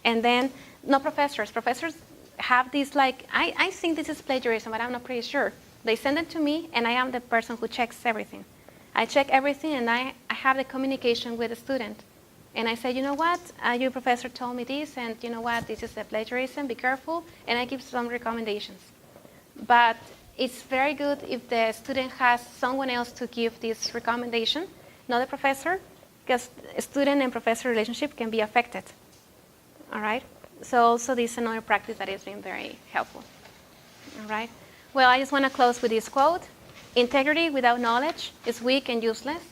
And then, no professors. Professors have this I think this is plagiarism, but I'm not pretty sure. They send it to me, and I am the person who checks everything. I check everything, and I have the communication with the student. And I say, you know what, your professor told me this, and you know what, this is a plagiarism, be careful, and I give some recommendations. But it's very good if the student has someone else to give this recommendation, not the professor, because student and professor relationship can be affected. All right? So also this is another practice that has been very helpful. All right? Well, I just want to close with this quote. Integrity without knowledge is weak and useless,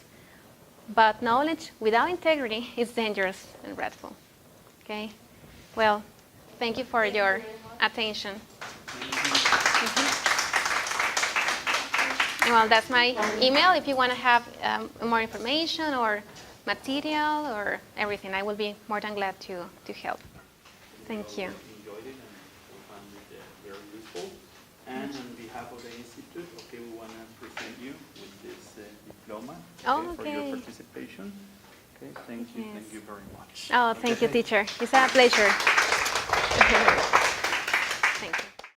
but knowledge without integrity is dangerous and wrathful. Okay? Well, thank you for your attention. Well, that's my email if you want to have more information or material or everything. I will be more than glad to help. Thank you. Enjoyed it and we found it very useful. And on behalf of the Institute, we want to present you with this diploma for your participation. Okay, thank you. Yes. Thank you very much. Oh, thank you, teacher. It's a pleasure. Thank you.